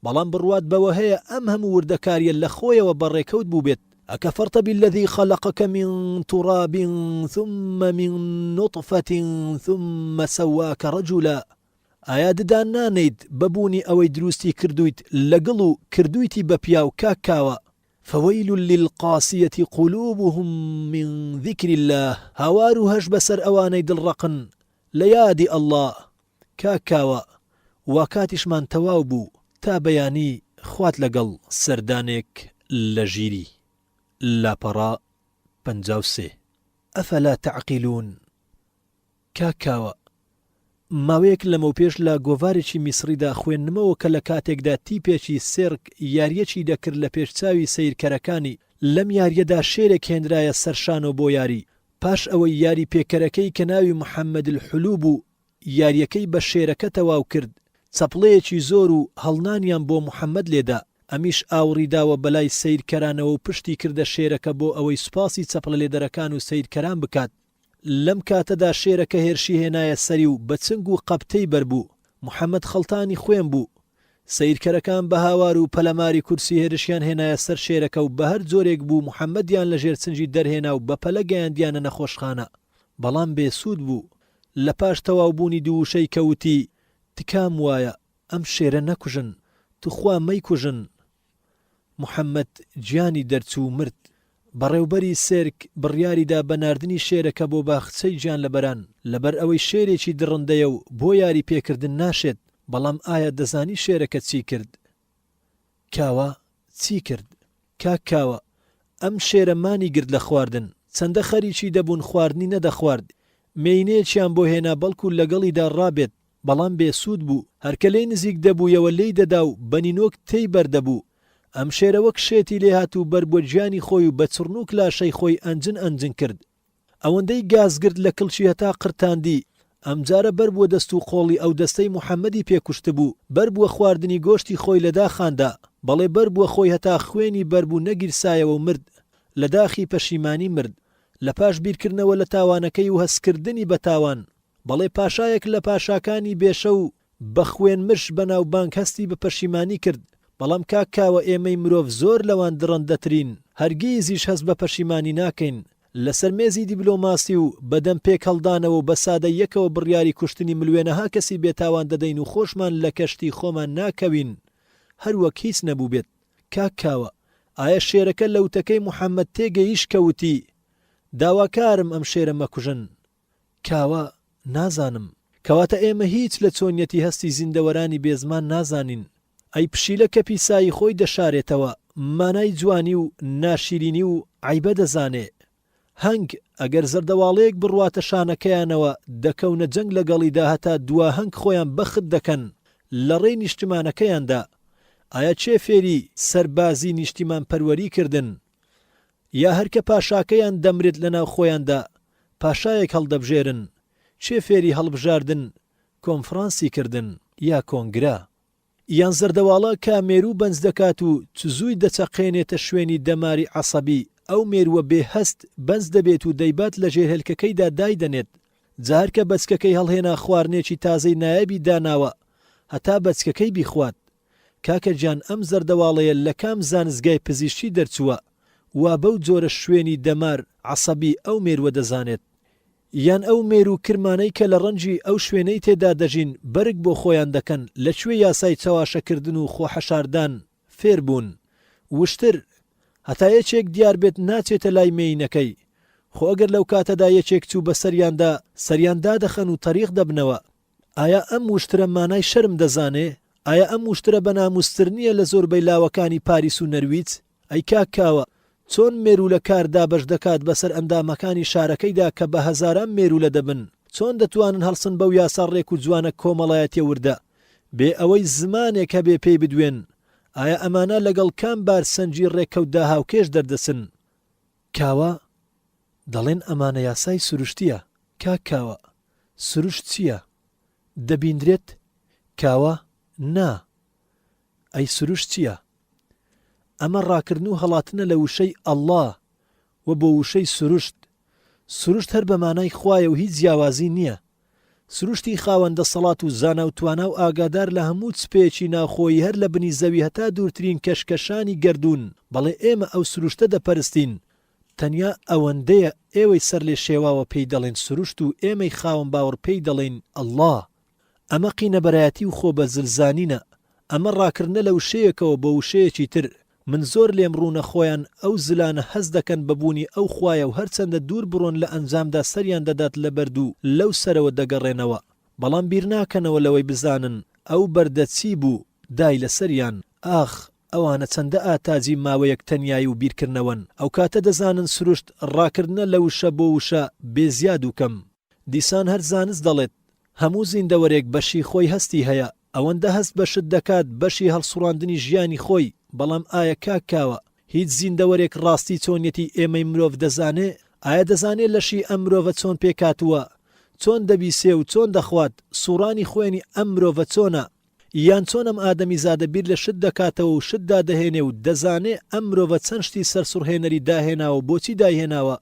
بەڵام بڕوات بەوە هەیە ئەم هەموو وردەکاریە لە خۆیەوە بەڕێکەوت بوو بێت. ئەکەفەرتە بالذی خەلەقەکە من توراب ثم من نطفة ثم سواک رجلا. ئایا ددان نانەیت بەبوونی ئەوەی دروستی کردویت لە گڵ و کردویتی بە پیا و کاکاوە؟ فويل للقاسية قلوبهم من ذكر الله. هاوار و هەش بەسەر ئەوانەی دڵڕەقن لە یادی ئەڵڵا. کاکاوە وا کاتیشمان تەواو بوو تا بەیانی خوات لەگەڵ سەردانێک لە ژیری. لاپەڕا 53. ئەفەلا تەعقیلون. کاکاوە ماوەیەک لەمەو پێش لە گۆڤارێکی میسریدا خوێندنمەوە کە لە کاتێکدا تیپێکی سێرک یاریەکی دەکرد لە پێشچاوی سەیرکەرەکانی. لەم یاریەدا شێرێک هێنرایە سەرشانەوە بۆ یاری. پاش ئەوەی یاری پێکەرەکەی کە ناوی محەممەد الحلوب و یاریەکەی بە شێرەکە تەواو کرد، چەپڵەیەکی زۆر و هەڵنانیان بۆ محەممەد لێدا. ئەمیش ئاوڕیداوە بەلای سەیرکەرانەوە و پشتی کردە شێرەکە بۆ ئەوەی سوپاسی چەپڵە لێدەرەکان و سەیرکەران بکات. لەم کاتەدا شێرەکە هێرشی هێنایە سەری و بە چنگ و قەبتەی بەربوو. محەممەد خەڵتانی خوێن بوو. سەیرکەرەکان بە هاوار و پەلەماری کورسی هێرشیان هێنایە سەر شێرەکە و بە هەر جۆرێک بوو محەممەدیان لە ژێر چنجی دەرهێنا و بە پەلە گەیاندیانە نەخۆشخانە. بەڵام بێسوود بوو. لە پاش تەواوبوونی دووشەی کەوتی تکام وایە ئەم شێرە نەکوژن، توخوا مەیکوژن. محەممەد گیانی دەرچوو مرد. بەڕێوبەری سێرک بڕیاریدا بە ناردنی شێرەکە بۆ باخچەی گیان لەبەران، لەبەر ئەوەی شێرێکی دڕندەیە و بۆ یاری پێکردن ناشێت. بەڵام ئایا دەزانی شێرەکە چی کرد؟ کاوە چی کرد کاکاوە ئەم شێرەمانی گرت لە خواردن چەندە خەریکی دەبوون خواردنی نەدەخوارد مێینەیەکیان بۆ هێنا بەڵکو لەگەڵیدا ڕابێت بەڵام بێسوود بوو هەرکە لێی نزیک دەبوویەوە لێی دەدا و بەنینۆک تێی بەردەبوو ئەم شێرە وەک شێتی لێ هاتوو بەر بۆ گیانی خۆی و بە چڕنووک لاشەی خۆی ئەنجن کرد ئەوەندەی گازگرت لە کڵچی هەتا قرتاندی ئەمجارە بەر بووە دەست و خۆڵی ئەو دەستەی محەممەدی پێکوشت بوو بەر بووە خواردنی گۆشتی خۆی لەدا خاندا بەڵێ بەر بووە خۆی هەتا خوێنی بەربوو نەگیرسایەوە و مرد لە داخی پەشیمانی مرد لە پاش بیرکردنەوە لە تاوانەکەی و هەستکردنی بە تاوان بەڵێ پاشایەک لە پاشاکانی بێشە و بە خوێن مرش بەناو بانک هەستی بە پەشیمانی کرد بەڵام کاکاوە ئێمەی مرۆڤ زۆر لەوان درەندەترین هەرگیزیش هەست بە پەشیمانی ناکەین لەسەر مێزی دیبلۆماسی و بەدەم پێک هەڵدانەوە و بە سادەیەکەوە بڕیاری کوشتنی ملوێنەها کەسی بێتاوان دەدەین و خۆشمان لە کەشتی خۆمان ناکەوین هەروەک هیچ نەبوو بێت کاکاوە ئایا شێرەکە لەوتەکەی محەممەد تێگەیش کەوتی داواکارم ئەم شێرە مەکوژن کاوە نازانم کەواتە ئێمە هیچ لە چۆنیەتی هەستی زیندەوەرانی بێزمان نازانین ئەی پشیلە کە پیسایی خۆی دەشارێتەوە مانای جوانی و ناشیرینی و عیبە دەزانێ هەنگ ئەگەر زەردەواڵەیەک بڕواتە شانەکەیانەوە دەکەونە جەنگ لەگەڵیدا هەتا دوا هەنگ خۆیان بەخت دەکەن لە ڕێی نیشتمانەکەیاندا ئایا چێ فێری سەربازی نیشتیمان پەروەری کردن یا هەرکە پاشاکەیان دەمرێت لەناو خۆیاندا پاشایەک هەڵدەبژێرن چێ فێری هەڵبژاردن کۆنفرانسی کردن یا کۆنگرا یان زەردەواڵە کە مێرو بەنج دەکات و چزووی دەچەقێنێتە شوێنی دەماری عەسەبی ئەو مێرووە بێهەست بەنج دەبێت و دەیبات لە ژێرهێلکەکەیدا دایدەنێت جار کە بەچکەکەی هەڵهێنا خواردنێکی تازەی نایەبی داناوە هەتا بەچکەکەی بیخوات کاکە گیان ئەم زەردەواڵەیە لە کام زانستگای پزیشکی دەرچووە وا بەو جۆرە شوێنی دەمار عەسەبی ئەو مێرووە دەزانێت یان ئەو مێرو کرمانەی کە لە ڕەنجی ئەو شوێنەی تێدا دەژین بەرگ بۆ خۆیان دەکەن لەکوێ یاسای چاواشەکردن و خۆحەشاردان فێر بوون وشتر هەتا یەکێک دیار بێت ناچێتە لای مێینەکەی خۆ ئەگەر لەو کاتەدا یەکێک چوو بە سەریاندا دەخەن و تەریق دەبنەوە ئایا ئەم وشترە مانای شەرم دەزانێ ئایا ئەم وشترە بە ناموستر نییە لە زۆربەی لاوەکانی پاریس و نەرویج ئەی کاکاوە چۆن مێرو لە کاردا بەش دەکات بەسەر ئەندامەکانی شارەکەیدا کە بە هەزاران مێرو لە دەبن چۆن دەتوانن هەڵسن بەو یاسا ڕێک و جوانە کۆمەڵایەتی وردە بێ ئەوەی زمانێک هەبێ پێی بدوێن ئایا ئەمانە لەگەڵ کام بار سەنجی ڕێککەوتدا هاوکێش دەردەسن کاوە دەڵێن ئەمانە یاسای سروشتیە کاکاوە سروشت چییە دەبیندرێت کاوە نا ئەی سروشت چییە ئەمە ڕاکردن و هەڵاتنە لە وشەی ئەڵڵا و بۆ وشەی سروشت هەر بە مانای خوایە و هیچ جیاوازی نییە سروشتی خاوەندە سەڵات و زانا و توانا و ئاگادار لە هەموو چپێکی ناوخۆیی هەر لە بنی زەوی هەتا دوورترین کەشکەشانی گەردوون بەڵێ ئێمە ئەو سروشتە دەپەرستین تەنیا ئەوەندەیە ئێوەی سەر لێ شێواوە پێی دەڵێن سروشت و ئێمەی خاوەن باوەڕ پێی دەڵێن ئەڵڵا ئەمە قینەبەرایەتی و خۆ بە زلزانینە ئەمە ڕاکردنە لە وشەیەکەوە بۆ وشەیەکی تر من زۆر لێم ڕوونە خۆیان ئەو زلانە هەز دەکەن بەبوونی ئەو خوایە و هەرچەندە دوور بڕۆن لە ئەنجامدا سەریان دەدات لە بەردوو لەو سەرەوە دەگەڕێنەوە بەڵام بیر ناکەنەوە لەوەی بزانن ئەو بەردە چی بوو دای لە سەریان ئاخ ئەوانە چەندە ئاتاجی ماوەیەک تەنیایی و بیرکردنەوەن ئەو کاتە دەزانن سروشت ڕاکردنە لە وشە بۆ وشە بێزیاد و کەم دیسان هەر زانست دەڵێت هەموو زیندەوەرێک بەشی خۆی هەستی هەیە ئەوەندە هەست بەشت دەکات بەشی هەڵسوڕاندنی ژیانی خۆی بەڵام ئایا کاکاوە هیچ زیندەوەرێک ڕاستی چۆنیەتی ئێمەی مرۆڤ دەزانێ ئایا دەزانێ لەشی ئەم مرۆڤە چۆن پێکاتووە چۆن دەبیسێ و چۆن دەخوات سوڕانی خوێنی ئەم مرۆڤە چۆنە یان چۆن ئەم ئادەمی زادە بیر لە شت دەکاتەوە و شتدا دەهێنێ و دەزانێ ئەم مرۆڤە چەند شتی سەرسوڕهێنەری داهێناوە بۆچی داهێناوە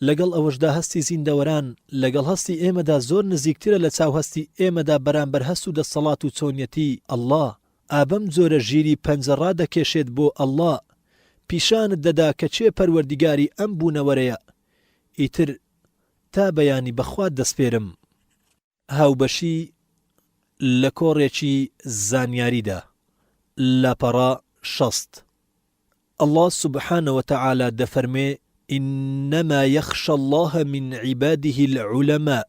لەگەڵ ئەوەشدا هەستی زیندەوەران لەگەڵ هەستی ئێمەدا زۆر نزیکترە لە چاو هەستی ئێمەدا بەرامبەر هەست و دەسەڵات و چۆنیەتی ئەڵڵا ئابەم جۆرە ژیری پەنجەڕا دەکێشێت بۆ ئەڵڵا پیشانت دەدا کە چێ پەروەردیگاری ئەم بوونەوەرەیە ئیتر تا بەیانی بەخوا دەسپێرم هاوبەشی لە کۆڕێکی زانیاریدا لاپەڕا 60 الله سبحانه وتعالى دەفەرمێ إنما يخشى الله من عباده العلماء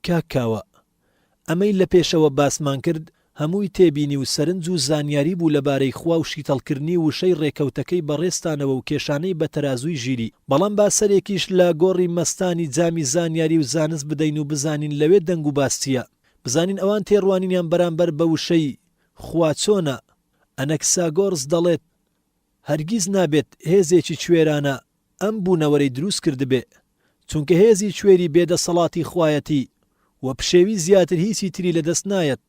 کاکاوە ئەمەی لە پێشەوە باسمان کرد هەمووی تێبینی و سەرنج و زانیاری بوو لەبارەی خوا و شیتەڵکردنی وشەی ڕێکەوتەکەی بەڕێستانەوە و کێشانەی بە تەرازووی ژیری. بەڵام با سەرێکیش لە گۆڕی مەستانی جامی زانیاری و زانست بدەین و بزانین لەوێ دەنگ و باستیە، بزانین ئەوان تێڕوانینیان بەرامبەر بە وشەی خوا چۆنە. ئەنەکساگۆرس دەڵێت هەرگیز نابێت هێزێکی کوێرانە ئەم بوونەوەرەی دروست کردبێ، چونکە هێزی کوێری بێدەسەڵاتی خوایەتی و پشێوی زیاتر هیچی تری لەدەست نایەت.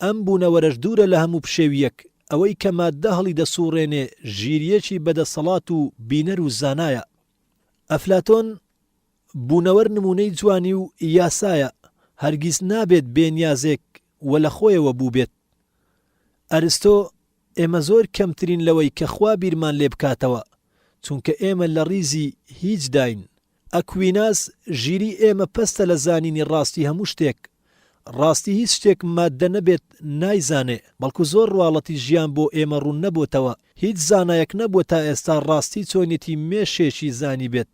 ئەم بوونەوەرەش دوورە لە هەموو پشێویەک، ئەوەی کە ماددە هەڵی دەسوڕێنێ ژیریەکی بەدەسەڵات و بینەر و زانایە. ئەفلاتۆن بوونەوەر نمونەی جوانی و یاسایە، هەرگیز نابێت بێنیازێک وە لە خۆیەوە بوو بێت. ئەرستۆ ئێمە زۆر کەمترین لەوەی کە خوا بیرمان لێ بکاتەوە، چونکە ئێمە لە ڕیزی هیچ داین. ئەکویناس ژیری ئێمە پەستە لە زانینی ڕاستی هەموو شتێک. ڕاستی هیچ شتێک ماددە نەبێت نایزانێ، بەڵکو زۆر ڕواڵەتی ژیان بۆ ئێمە ڕوون نەبووتەوە. هیچ زانایەک نەبووە تا ئێستا ڕاستی چۆنێتی مێشێکی زانی بێت.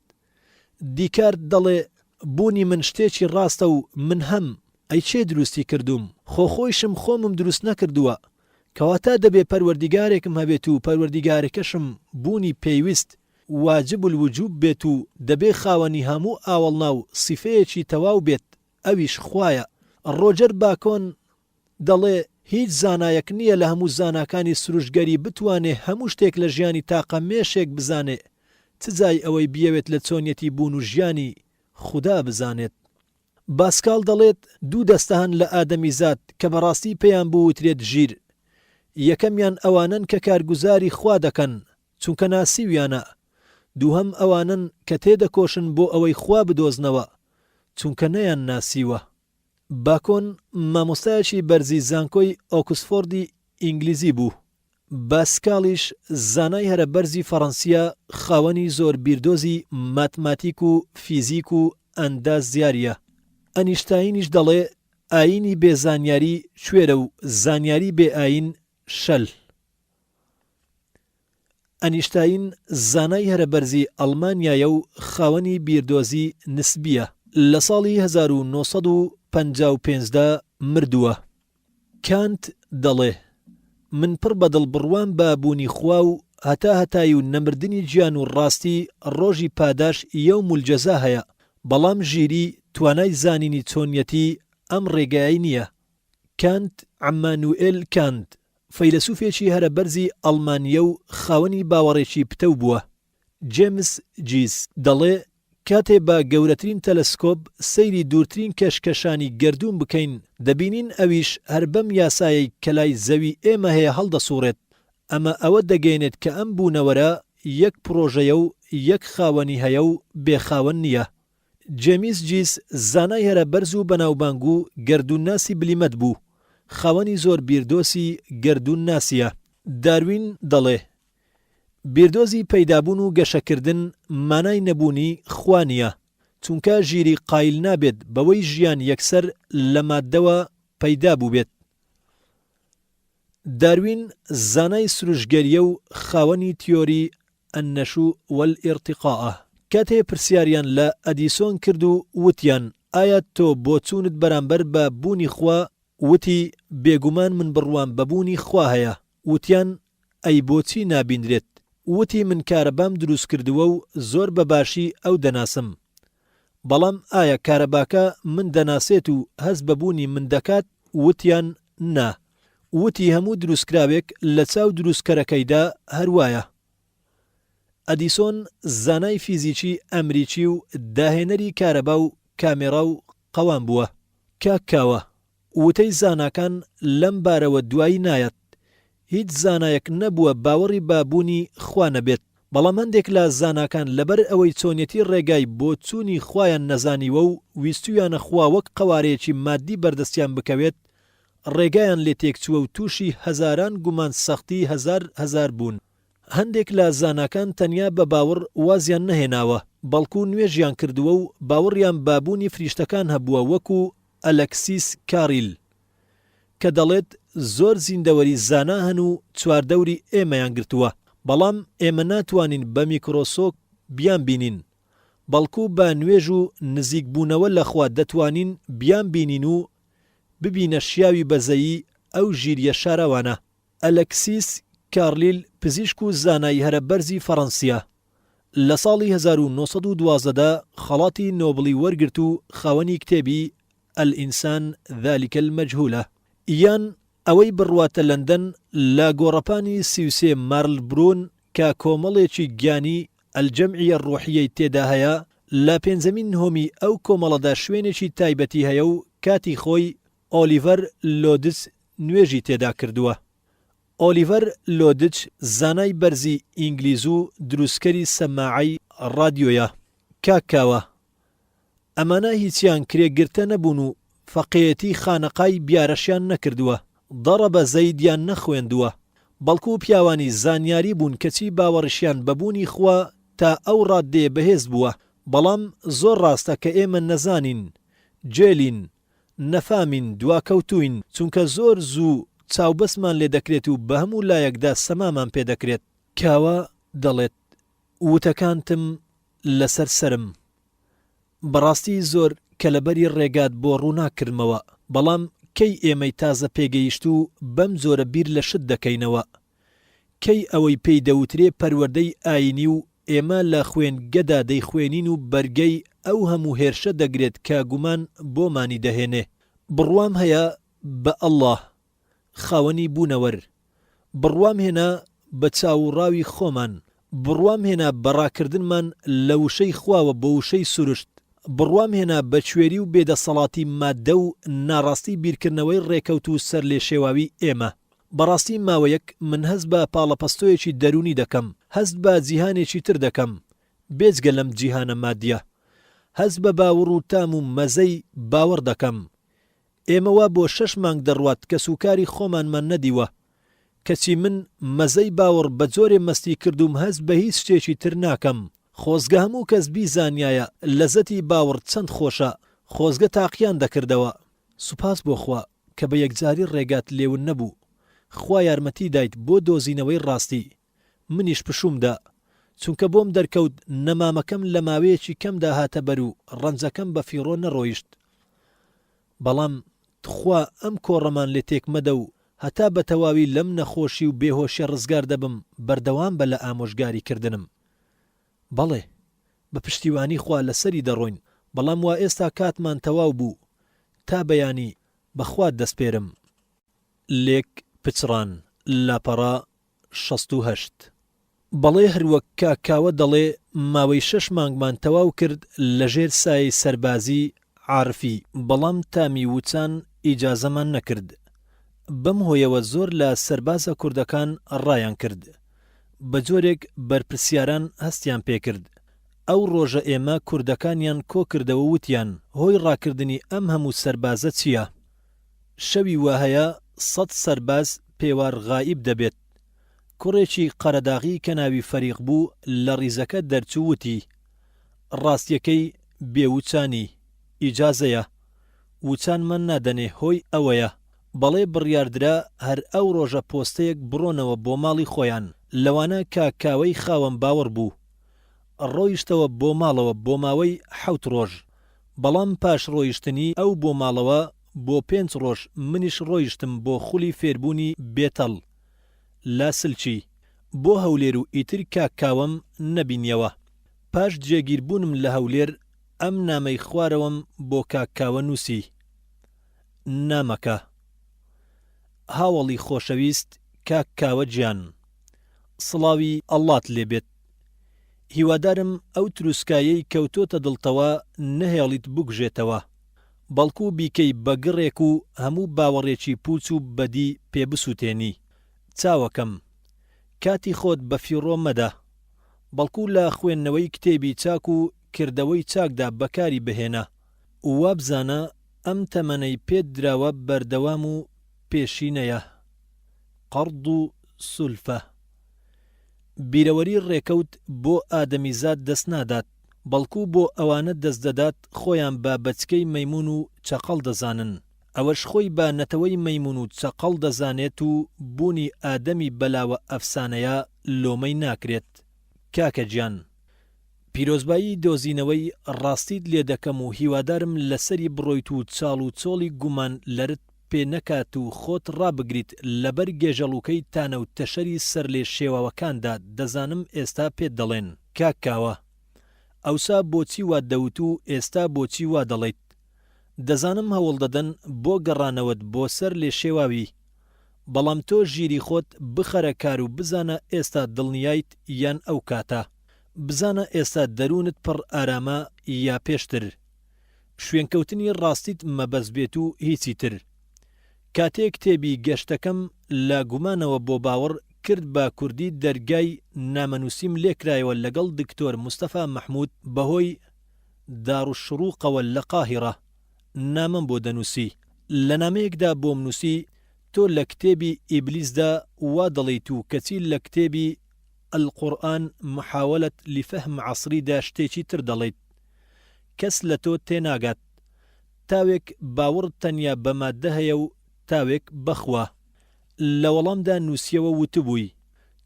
دیکارت دەڵێ بوونی من شتێکی ڕاستە و من هەم ئەی چێ دروستی کردوم، خۆشم خۆمم دروست نەکردووە، کەواتە دەبێ پەروەردیگارێکم هەبێت و پەروەردیگارەکەشم بوونی پێویست واجب الوجوب بێت و دەبێ خاوەنی هەموو ئاوەڵنا و سیفەیەکی تەواو بێت، ئەویش خوایە. ڕۆجەر باکۆن دەڵێ هیچ زانایەک نییە لە هەموو زاناکانی سروشگەری بتوانێ هەموو شتێک لە ژیانی تاقە مێشێک بزانێ، تجای ئەوەی بیەوێت لە چۆنیەتی بوون و ژیانی خوددا بزانێت. باسکال دەڵێت دوو دەستە هەن لە ئادەمی زات کە بەڕاستی پێیان بووترێت ژیر. یەکەمیان ئەوانن کە کارگوزاری خوا دەکەن چونکە ناسیویانە، دووهەم ئەوانن کە تێدەکۆشن بۆ ئەوەی خوا بدۆزنەوە چونکە نەیان ناسیوە. باکۆن مامۆستایەکی بەرزی زانکۆی ئۆکسفۆردی ئینگلیزی بوو. باسکالیش زانای هەرە بەرزی فەڕەنسیە، خاوەنی زۆر بیردۆزی ماتماتیک و فیزیک و ئەنداز زیاریە. ئەنیشتاینیش دەڵێ ئاینی بێزانیاری کوێرە و زانیاری بێ ئاین شەل. ئەنیشتاین زانای هەرە بەرزی ئەڵمانیایە و خاوەنی بیردۆزی نسبیە. لە ساڵی 1955 مردووە. کانت دەڵێ من پڕ بەدڵ بڕوان بە بوونی خوا و هەتای و نەمردنی گیان و ڕاستی ڕۆژی پاداش یەوم الجەزا هەیە، بەڵام ژیری توانای زانینی چۆنیەتی ئەم ڕێگایی نییە. کانت عەمانوئێل کانت فەیلسوفێکی هەرە بەرزی ئەڵمانیە و خاوەنی باوەڕێکی پتەو بووە. جێمس جیس دەڵێ کاتێ بە گەورەترین تەلەسکۆب سەیری دوورترین کەشکەشانی گەردوون بکەین، دەبینین ئەویش هەر بەم یاسایەی کە لای زەوی ئێمە هەیە هەڵدەسوڕێت. ئەمە ئەوە دەگەێنێت کە ئەم بوونەوەرە یەک پرۆژەیە و یەک خاوەنی هەیە و بێخاوەن نییە. جێمیس جیس زانای هەرە بەرز و بەناوبانگ و گەردوونناسی بلیمەت بوو، خاوەنی زۆر بیردۆسی گەردوونناسیە. داروین دەڵێ بیردۆزی پەیدابوون و گەشەکردن مانای نەبوونی خوا نییە، چونکە ژیری قایل نابێت بەوەی ژیان یەکسەر لە ماددەوە پەیدا بوو بێت. داروین زانای سروشگەریە و خاوەنی تیۆری ئەننەشو وەلئیرتیقاءە. کاتێ پرسیاریان لە ئەدیسۆن کرد و وتیان ئایا تۆ بۆ چوونت بەرامبەر بە بوونی خوا؟ وتی بێگومان من بڕوان بە بوونی خوا هەیە. وتیان ئەی بۆچی نابیندرێت؟ وتی من کارەبام دروست کردووە و زۆر بەباشی ئەو دەناسم، بەڵام ئایا کارەباکە من دەناسێت و هەست بە بوونی من دەکات؟ وتیان نا. وتی هەموو دروستکراوێک لە چاو دروستکەرەکەیدا هەروایە. ئەدیسۆن زانای فیزیکی ئەمریکی و داهێنەری کارەبا و کامێرا و قەوام بووە. کاکاوە وتەی زاناکان لەم بارەوە دوایی نایەت. هیچ زانایەک نەبووە باوەڕی بابوونی خوا نەبێت، بەڵام هەندێک لە زاناکان لەبەر ئەوەی چۆنیەتی ڕێگای بۆ چوونی خوایان نەزانیوە و ویستویانە خوا وەک قەوارەیەکی مادی بەردەستیان بکەوێت، ڕێگایان لێ تێکچووە و تووشی هەزاران گومان سەختی هەزار بوون. هەندێک لە زاناکان تەنیا بە باوەڕ وازیان نەهێناوە، بەڵکو نوێژیان کردووە و باوەڕیان بابوونی فریشتەکان هەبووە، وەکو ئەلەکسیس کاریل کە دەڵێت زۆر زیندەوەری زانا هەن و چواردەوری ئێمەیان گرتووە، بەڵام ئێمە ناتوانین بە میکرۆسۆپ بیان بینین، بەڵکو بە نوێژ و نزیک بوونەوە لەخوا دەتوانین بیان بینین و ببینە شیاوی بەزەیی ئەو ژیریە شارەوانە. ئەلەکسیس کارلیل پزیشک و زانایی هەرە بەرزی فەڕەنسیە. لە ساڵی 1912دا خەڵاتی نۆبڵی وەرگرت و خاوەنی کتێبی ئەلئینسان ذالکە المەجهولە، یان ئەوەی بڕواتە لەندەن لە گۆڕەپانی 33 مارلبرون کە کۆمەڵێکی گیانی ئەلجەمعیە ڕوحیەی تێدا هەیە. لە پێنجەمین هۆمی ئەو کۆمەڵەدا شوێنێکی تایبەتی هەیە و کاتی خۆی ئۆلیڤەر لۆدچ نوێژی تێدا کردووە. ئۆلیڤەر لۆدچ زانای بەرزی ئینگلیز و دروستکەری سەماعەی ڕادیۆیە. کاکاوە ئەمانە هیچیان کرێگرتە نەبوون و فەقێتی خانەقای بیارەشیان نەکردووە، دەڕە بە زەیدیان نەخوێندووە، بەڵکو پیاوانی زانیاری بوون کەچی باوەڕشیان بەبوونی خوا تا ئەو ڕادێ بەهێز بووە. بەڵام زۆر ڕاستە کە ئێمە نەزانین، جێلین، نەفامین، دواکەوتوین، چونکە زۆر زوو چاوبەسمان لێ دەکرێت و بە هەموو لایەکدا سەمامان پێ دەکرێت. کاوە دەڵێت وتەکانتم لەسەر سرم، بەڕاستی زۆر کە لەبەری ڕێگات بۆ ڕووناکردمەوە، بەڵام کەی ئێمەی تازە پێگەیشت و بەم زۆرە بیر لە شت دەکەینەوە، کەی ئەوەی پێی دەوترێ پەروەردەی ئاینی و ئێمە لە خوێنگەدا دەیخوێنین و بەرگەی ئەو هەموو هێرشە دەگرێت کە گومان بۆمانی دەهێنێ. بڕوام هەیە بە ئەڵڵاه خاوەنی بوونەوەر، بڕوام هێنا بە چاوڕاوی خۆمان، بڕوام هێنا بەڕاکردنمان لە وشەی خواوە بە وشەی سروشت، بڕوام هێنا بە کوێری و بێدەسەڵاتی مادە و ناڕاستی بیرکردنەوەی ڕێکەوت و سەر لێ شێواوی ئێمە. بەڕاستی ماوەیەک من هەست بە پاڵەپەستۆیەکی دەرونی دەکەم، هەست بە جیهانێکی تر دەکەم بێجگە لەم جیهانە مادیە، هەست بە باوەڕ و تام و مەزەی باوەڕ دەکەم. ئێمە وا بۆ 6 مانگ دەڕوات کە سوکاری خۆمانمان نەدیوە، کەچی من مەزەی باوەڕ بە جۆرێ مەستی کردوم، هەست بە هیچ شتێکی تر ناکەم. خۆزگە هەموو کەس بیزانایە لەزەتی باوەڕ چەند خۆشە، خۆزگە تاقییان دەکردەوە. سوپاس بۆ خوا کە بە یەکجاری ڕێگات لێون نەبوو، خوا یارمەتی دایت بۆ دۆزینەوەی ڕاستی. منیش پشومدا، چونکە بۆم دەرکەوت نەمامەکەم لە ماوەیەکی کەمدا هاتە بەر و ڕەنجەکەم بە فیڕۆ نەڕۆیشت. بەڵام خوا ئەم کۆڕەمان لێ تێک مەدە و هەتا بە تەواوی لەم نەخۆشی و بێهۆشیە ڕزگار دەبم، بەردەوام بە لە ئامۆژگاری کردنم. بەڵێ بە پشتیوانی خوا لەسەری دەڕۆین، بەڵام وا ئێستا کاتمان تەواو بوو، تا بەیانی بەخوات دەسپێرم. لێک پچڕان لاپەڕا 68. بەڵێ هەروەک کاکاوە دەڵێ ماوەی 6 مانگمان تەواو کرد لەژێر سایەی سەربازی عارفی، بەڵام تامی وچان ئیجازەمان نەکرد. بەم هۆیەوە زۆر لە سەربازە کوردەکان ڕایان کرد، بە جۆرێک بەرپرسیاران هەستیان پێکرد. ئەو ڕۆژە ئێمە کوردەکانیان کۆ کردەوە وتیان هۆی ڕاکردنی ئەم هەموو سەربازە چییە؟ شەوی وا هەیە 100 سەرباز پێوار غائب دەبێت. کوڕێکی قەرەداغی کە ناوی فەریق بوو لە ڕیزەکە دەرچوو وتی ڕاستیەکەی بێوچانی ئیجازەیە، وچانمان نادەنێ هۆی ئەوەیە. بەڵێ بڕیاردرا هەر ئەو ڕۆژە پۆستەیەک بڕۆنەوە بۆ ماڵی خۆیان. لەوانە کاکاوەی خاوەن باوەڕ بوو، ڕۆیشتەوە بۆ ماڵەوە بۆ ماوەی 7 ڕۆژ. بەڵام پاش ڕۆیشتنی ئەو بۆ ماڵەوە بۆ 5 ڕۆژ منیش ڕۆیشتم بۆ خولی فێربوونی بێتەڵ لا سلچی بۆ هەولێر و ئیتر کاکاوەم نەبینیەوە. پاش جێگیربوونم لە هەولێر ئەم نامەی خوارەوەم بۆ کاکاوە نووسی. نامەکە: هاوڵی خۆشەویست کاکاوە گیان، سڵاوی ئەڵڵات لێبێت. هیوادارم ئەو تروسکایەی کەوتۆتە دڵتەوە نەهێڵیت بگژێتەوە، بەڵکو بیکەی بەگڕێک و هەموو باوەڕێکی پوچ و بەدی پێبسووتێنی. چاوەکەم، کاتی خۆت بە فیڕۆ مەدە، بەڵکو لە خوێندنەوەی کتێبی چاک و کردەوەی چاکدا بەکاری بهێنە. وابزانە ئەم تەمەنەی پێت دراوە بەردەوام و پێشینەیە. قەرض و سولفە. بیرەوەری ڕێکەوت بۆ ئادەمیزاد دەست نادات، بەڵکو بۆ ئەوانە دەست دەدات خۆیان بە بەچکەی مەیمون و چەقەڵ دەزانن. ئەوەش خۆی بە نەتەوەی مەیمون و چەقەڵ دەزانێت و بوونی ئادەمی بەلاوە ئەفسانەیە لۆمەی ناکرێت. کاکە گیان، پیرۆزبایی دۆزینەوەی ڕاستیت لێ دەکەم و هیوادارم لەسەری بڕۆیت و چاڵ و چۆڵی گومان لەرت پێ نەکات و خۆت ڕابگریت لەبەر گێژەڵوکەی تانە و تەشەری سەر لێ شێواوەکاندا دەزانم ئێستا پێت دەڵێن کاکاوە ئەوسا بۆچی وا دەوت و ئێستا بۆچی وا دەڵێیت دەزانم هەوڵ دەدەن بۆ گەڕانەوەت بۆ سەر لێ شێواوی بەڵام تۆ ژیری خۆت بخەرە کار و بزانە ئێستا دڵنیایت یان ئەو کاتە بزانە ئێستا دەروونت پڕ ئارامە یا پێشتر شوێنکەوتنی ڕاستیت مەبەست بێت و هیچی تر کاتێک کتێبی گەشتەکەم لە گومانەوە بۆ باوەڕ کرد بە کوردی دەرگای نامەنووسیم لێکرایەوە لەگەڵ دکتۆر مستەفا مەحموود بەهۆی داڕوشڕوقەوە لە قاهیڕە نامم بۆ دەنووسی لە نامەیەکدا بۆم نووسی تۆ لە کتێبی ئیبلیسدا وا دەڵێیت و کەچی لە کتێبی القورآن محاولەت لفەهم عەسریدا شتێکی تر دەڵێیت کەس لە تۆ تێناگات تاوێک باوەڕ تەنیا بە ماددە هەیە و تاوێک بەخوا لە وەڵامدا نووسیەوە وتبووی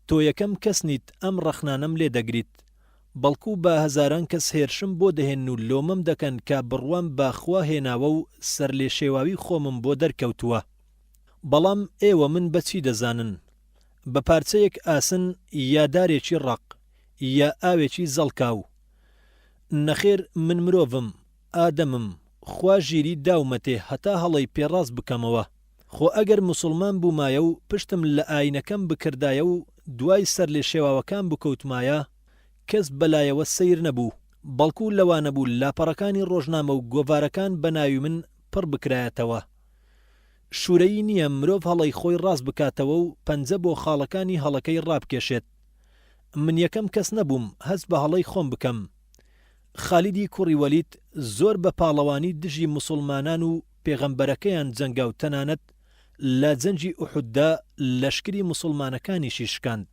تۆ یەکەم کەس نیت ئەم ڕەخنانەم لێ دەگریت بەڵکو بە هەزاران کەس هێرشم بۆ دەهێن و لۆمەم دەکەن کە بڕوام باخوا هێناوە و سەر لێ شێواوی خۆمم بۆ دەرکەوتووە بەڵام ئێوە من بەچی دەزانن بە پارچەیەک ئاسن یا دارێکی ڕق یا ئاوێکی زەڵکاو نەخێر من مرۆڤم ئادەمم خوا ژیری داومەتێ هەتا هەڵەی پێڕاست بکەمەوە خۆ ئەگەر موسڵمان بوومایە و پشتم لە ئاینەکەم بکردایە و دوای سەر لێ شێواوەکان بکەوتمایە کەس بەلایەوە سەیر نەبوو بەڵکو لەوانە بوو لاپەڕەکانی ڕۆژنامە و گۆڤارەکان بە ناوی من پڕ بکرایەتەوە شوورەیی نییە مرۆڤ هەڵەی خۆی ڕاست بکاتەوە و پەنجە بۆ خاڵەکانی هەڵەکەی ڕابکێشێت من یەکەم کەس نەبووم هەست بە هەڵەی خۆم بکەم خالیدی کوڕی وەلید زۆر بە پاڵەوانی دژی موسڵمانان و پێغەمبەرەکەیان جەنگا و تەنانەت لە جەنجی ئوحوددا لەشکری موسڵمانەکانیشی شکاند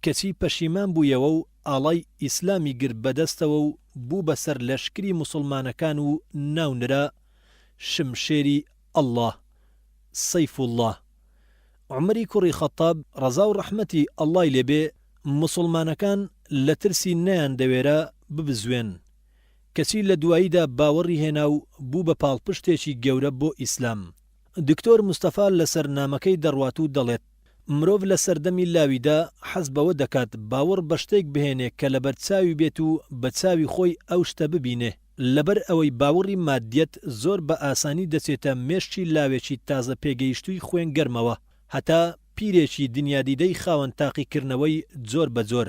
کەچی پەشیمان بوویەوە و ئاڵای ئیسلامی گرت بەدەستەوە و بوو بەسەر لەشکری موسڵمانەکان و ناونرا شمشێری ئەڵڵاه سەیف الله عومەری کوڕی خەتاب ڕەزا و ڕەحمەتی ئەڵڵای لێبێ موسڵمانەکان لە ترسی نەیان دەوێرە ببزوێن کەچی لە دواییدا باوەڕی هێنا و بوو بە پاڵپشتێکی گەورە بۆ ئیسلام دکتۆر مستەفا لەسەر نامەکەی دەڕوات و دەڵێت مرۆڤ لە سەردەمی لاویدا حەز بەوە دەکات باوەڕ بە شتێک بهێنێ کە لە بەرچاوی بێت و بە چاوی خۆی ئەو شتە ببینێ لەبەر ئەوەی باوەڕی مادیەت زۆر بە ئاسانی دەچێتە مێشتی لاوێکی تازە پێگەیشتووی خوێن گەرمەوە هەتا پیرێکی دنیادیدەی خاوەن تاقیکردنەوەی جۆر بە جۆر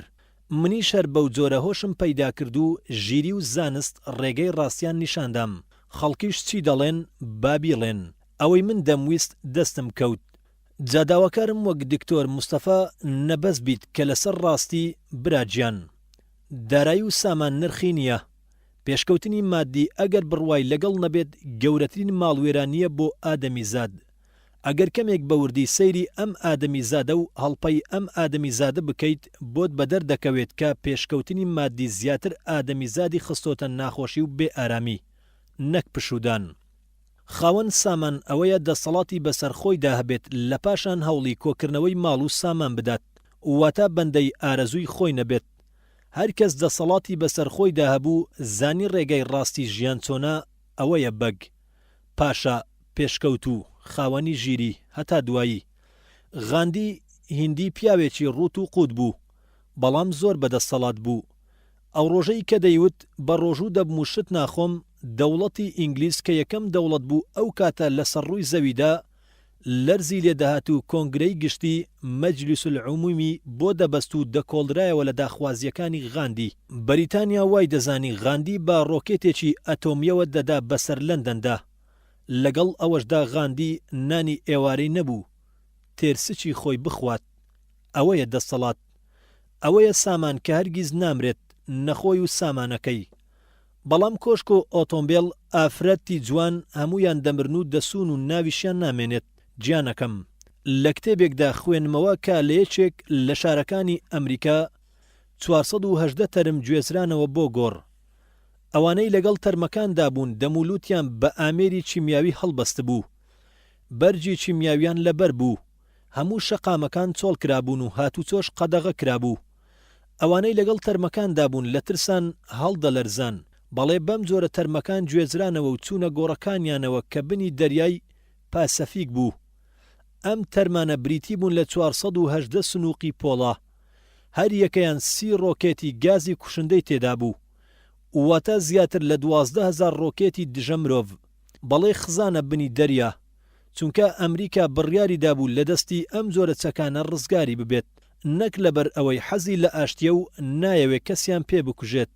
منی شەر بەو جۆرە هۆشم پەیدا کرد و ژیری و زانست ڕێگەی ڕاستیان نیشاندام خەڵکیش چی دەڵێن بابیڵێن ئەوەی من دەمویست دەستم کەوت جاداوەکارم وەک دکتۆر مستەفا نەبەست بیت کە لەسەر ڕاستی براجیان دارایی و سامان نرخی نییە پێشکەوتنی مادی ئەگەر بڕوای لەگەڵ نەبێت گەورەترین ماڵوێرانیە بۆ ئادەمی زاد ئەگەر کەمێک بەوردی سەیری ئەم ئادەمی زادە و هەڵپەی ئەم ئادەمی زادە بکەیت بۆت بەدەر دەکەوێت کە پێشکەوتنی مادی زیاتر ئادەمی زادی خستۆتە ناخۆشی و بێ ئارامی نەک پشودان خاوەن سامان ئەوەیە دەسەڵاتی بەسەرخۆیدا هەبێت لە پاشان هەوڵی کۆکردنەوەی ماڵ و سامان بدات واتە بەندەی ئارەزووی خۆی نەبێت هەر کەس دەسەڵاتی بەسەرخۆیدا هەبوو زانی ڕێگەی ڕاستی ژیان چۆنا ئەوەیە بەگ پاشا پێشکەوت و خاوەنی ژیری هەتا دوایی غاندی هیندی پیاوێکی ڕوت و قوت بوو بەڵام زۆر بەدەسەڵات بوو ئەو ڕۆژەی کە دەیوت بە ڕۆژوو دەبم و شت ناخۆم دەوڵەتی ئینگلیز کە یەکەم دەوڵەت بوو ئەو کاتە لەسەر ڕووی زەویدا لەرزی لێدەهات و کۆنگرەی گشتی مەجلیس العومومی بۆ دەبەست و دەکۆڵرایەوە لە داخوازیەکانی غاندی بەریتانیا وای دەزانی غاندی بە ڕۆکێتێکی ئەتۆمیەوە دەدا بەسەر لەندەندا لەگەڵ ئەوەشدا غاندی نانی ئێوارەی نەبوو تێرسچی خۆی بخوات ئەوەیە دەسەڵات ئەوەیە سامان کە هەرگیز نامرێت نەخۆی و سامانەکەی بەڵام کۆشک و ئۆتۆمبیل ئافرەتی جوان هەمویان دەمرن و دەسون و ناویشیان نامێنێت گیانەکەم لە کتێبێکدا خوێنمەوە کە لە یەکێک لە شارەکانی ئەمریکا 418 تەرم گوێزرانەوە بۆ گۆڕ ئەوانەی لەگەڵ تەرمەکاندا بوون دەمولوتیان بە ئامێری چیمیاوی هەڵبەست بوو بەرجی چیمیاویان لەبەر بوو هەموو شەقامەکان چۆڵ کرابوون و هاتوچۆش قەدەغە کرابوو ئەوانەی لەگەڵ تەرمەکاندا بوون لە ترسان هەڵدەلەرزان بەڵێ بەم جۆرە تەرمەکان گوێزرانەوە و چوونە گۆڕەکانیانەوە کە بنی دەریای پاسەفیک بوو. ئەم تەرمانە بریتی بوون لە 418 سنووقی پۆڵا، هەر یەکەیان 30 ڕۆکێتی گازی کوشندەی تێدا بوو، واتە زیاتر لە 12,000 ڕۆکێتی دژە مرۆڤ. بەڵێ خزانە بنی دەریا، چونکە ئەمریکا بڕیاری دابوو لە دەستی ئەم جۆرە چەکانە ڕزگاری ببێت، نەک لەبەر ئەوەی حەزی لە ئاشتیە و نایەوێت کەسیان پێ بکوژێت،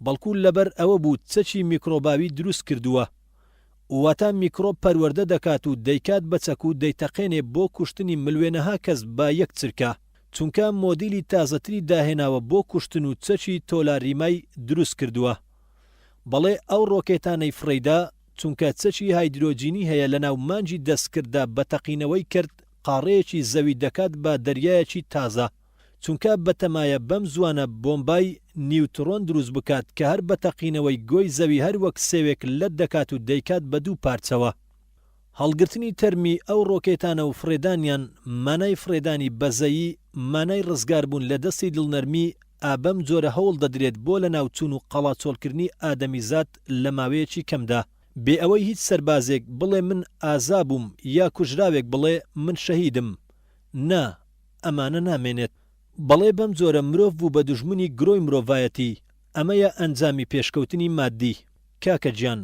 بەڵکو لەبەر ئەوە بوو چەکی میکرۆباوی دروست کردووە، واتە میکرۆب پەروەردە دەکات و دەیکات بە چەک و دەیتەقێنێ بۆ کوشتنی ملوێنەها کەس بە یەک چرکە، چونکە مۆدیلی تازەتری داهێناوە بۆ کوشتن و چەکی تۆلاریمای دروست کردووە. بەڵێ ئەو ڕۆکێتانەی فڕێدا چونکە چەکی هایدرۆجینی هەیە لە ناو مانجی دەستکرددا بە تەقینەوەی کرد قاڕەیەکی زەوی دەکات بە دەریایەکی تازە، چونکە بەتەمایە بەم زوانە بۆمبای نیوترۆن دروست بکات کە هەر بە تەقینەوەی گۆی زەوی هەر وەک سێوێک لەت دەکات و دەیکات بە دوو پارچەوە. هەڵگرتنی تەرمی ئەو ڕۆکێتانە و فرێدانیان مانای فرێدانی بەزەیی، مانای ڕزگار بوون لە دەستی دڵنەرمی ئابەم جۆرە هەوڵ دەدرێت بۆ لە ناوچوون و قەڵاچۆڵکردنی ئادەمیزاد لە ماوەیەکی کەمدا، بێ ئەوەی هیچ سەربازێک بڵێ من ئازا بووم یا کوژراوێک بڵێ من شەهیدم. نا، ئەمانە نامێنێت. بەڵێ بەم جۆرە مرۆڤ بوو بە دوژمنی گرۆی مرۆڤایەتی. ئەمەیە ئەنجامی پێشکەوتنی مادی. کاکە گیان،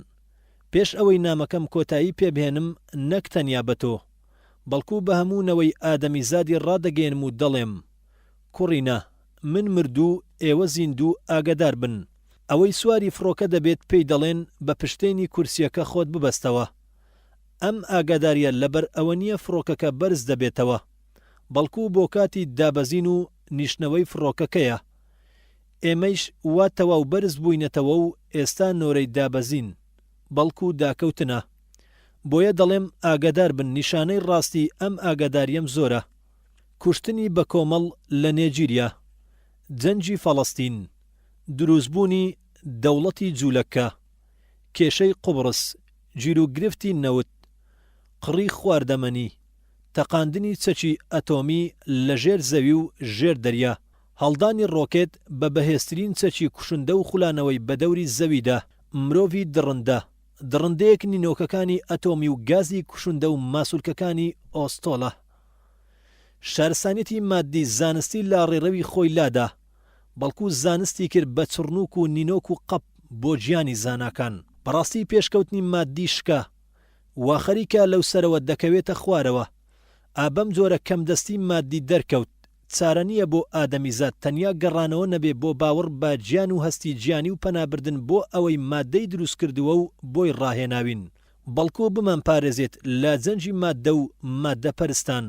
پێش ئەوەی نامەکەم کۆتایی پێبهێنم، نەک تەنیا بە تۆ، بەڵکو بە هەموونەوەی ئادەمیزادی ڕادەگەێنم و دەڵێم کوڕینە، من مردوو، ئێوە زیندوو، ئاگادار بن. ئەوەی سواری فڕۆکە دەبێت پێی دەڵێن بە پشتێنی کورسیەکە خۆت ببەستەوە. ئەم ئاگاداریە لەبەر ئەوە نییە فڕۆکەکە بەرز دەبێتەوە، بەڵکو بۆ کاتی دابەزین و نیشتنەوەی فڕۆکەکەیە. ئێمەیش وا تەواو بەرز بووینەتەوە و ئێستا نۆرەی دابەزین، بەڵکو داکەوتنە. بۆیە دەڵێم ئاگادار بن، نیشانەی ڕاستی ئەم ئاگاداریم زۆرە. کوشتنی بە کۆمەڵ لە نێجیریا، جەنجی فەڵەستین، دروستبوونی دەوڵەتی جوولەکە، کێشەی قوبڕس، گیرروگرفتی نەوت، قڕی خواردەمەنی، تەقاندنی چەکی ئەتۆمی لە ژێر زەوی و ژێر دەریا، هەڵدانی ڕۆکێت بە بەهێزترین چەکی کوشندە و خولانەوەی بە دەوری زەویدا، مرۆڤی دڕندە، دڕندەیەک نینۆکەکانی ئەتۆمی و گازی کوشندە و ماسوولکەکانی ئۆستۆڵە. شارستانیەتی مادی زانستی لا ڕێڕەوی خۆی لادا، بەڵکو زانستی کرد بە چڕنووک و نینۆک و قەپ بۆ گیانی زاناکان. بەڕاستی پێشکەوتنی مادی شکە، وا خەریکە لەو سەرەوە دەکەوێتە خوارەوە. ئابەم جۆرە کەم دەستی مادی دەرکەوت، چارە نییە بۆ ئادەمیزاد تەنیا گەڕانەوە نەبێ بۆ باوەڕ بە گیان و هەستی گیانی و پەنابردن بۆ ئەوەی مادەی دروست کردووە و بۆی ڕاهێناوین، بەڵکو بمان پارێزێت لە جەنجی مادە و مادە پەرستان.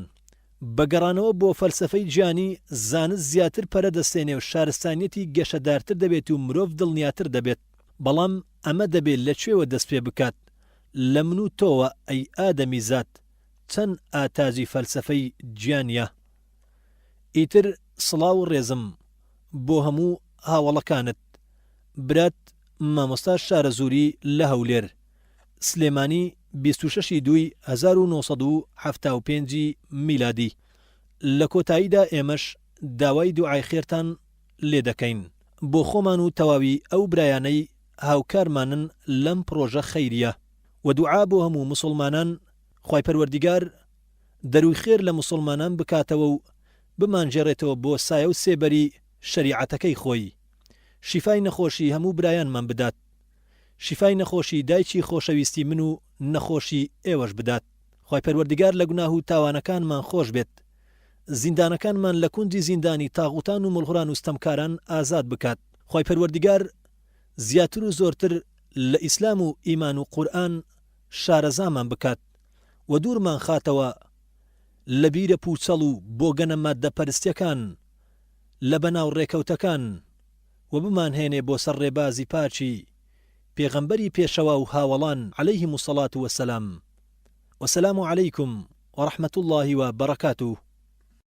بەگەڕانەوە بۆ فەلسەفەی گیانی، زانست زیاتر پەرە دەستێنێ و شارستانیەتی گەشەدارتر دەبێت و مرۆڤ دڵنیاتر دەبێت. بەڵام ئەمە دەبێت لەکوێوە دەست پێ بکات؟ لە من و تۆوە ئەی ئادەمیزاد. چەند ئاتاجی فەلسەفەی گیانیە. ئیتر سڵاو و ڕێزم بۆ هەموو هاوڵەکانت. برات مامۆستا شارەزووری لە هەولێر، سلێمانی 26/2/1975 میلادی. لە کۆتاییدا ئێمەش داوای دوعای خێرتان لێ دەکەین بۆ خۆمان و تەواوی ئەو برایانەی هاوکارمانن لەم پرۆژە خەیریە، و دوعا بۆ هەموو مسلمانان، خوای پەروەردیگار دەروی خێر لە مسلمانان بکاتەوە و بمانجێڕێتەوە بۆ سایە و سێبەری شەریعەتەکەی خۆی. شیفای نەخۆشی هەموو برایانمان بدات، شیفای نەخۆشی دایکی خۆشەویستی من و نەخۆشی ئێوەش بدات. خوای پەروەردیگار لە گوناه و تاوانەکانمان خۆش بێت، زیندانەکانمان لە کوندی زیندانی تاغوتان و مڵغوران و ستەمکاران ئازاد بکات. خوای پەروەردیگار زیاتر و زۆرتر لە ئیسلام و ئیمان و قورئان شارەزامان بکات و دوورمان خاتەوە لە بیرە پوچەڵ و بۆگەنە مادە پەرستیەکان لە بەناو ڕێکەوتەکان و بمانهێنێ بۆ سەر ڕێبازی پاچی پێغەمبەری پێشەوا و هاوڵان عەلەیهیموسەڵات وەسەلام. وەسەلام عەلەیکم وەڕەحمەتوڵڵاهی وبەرەکاتوه.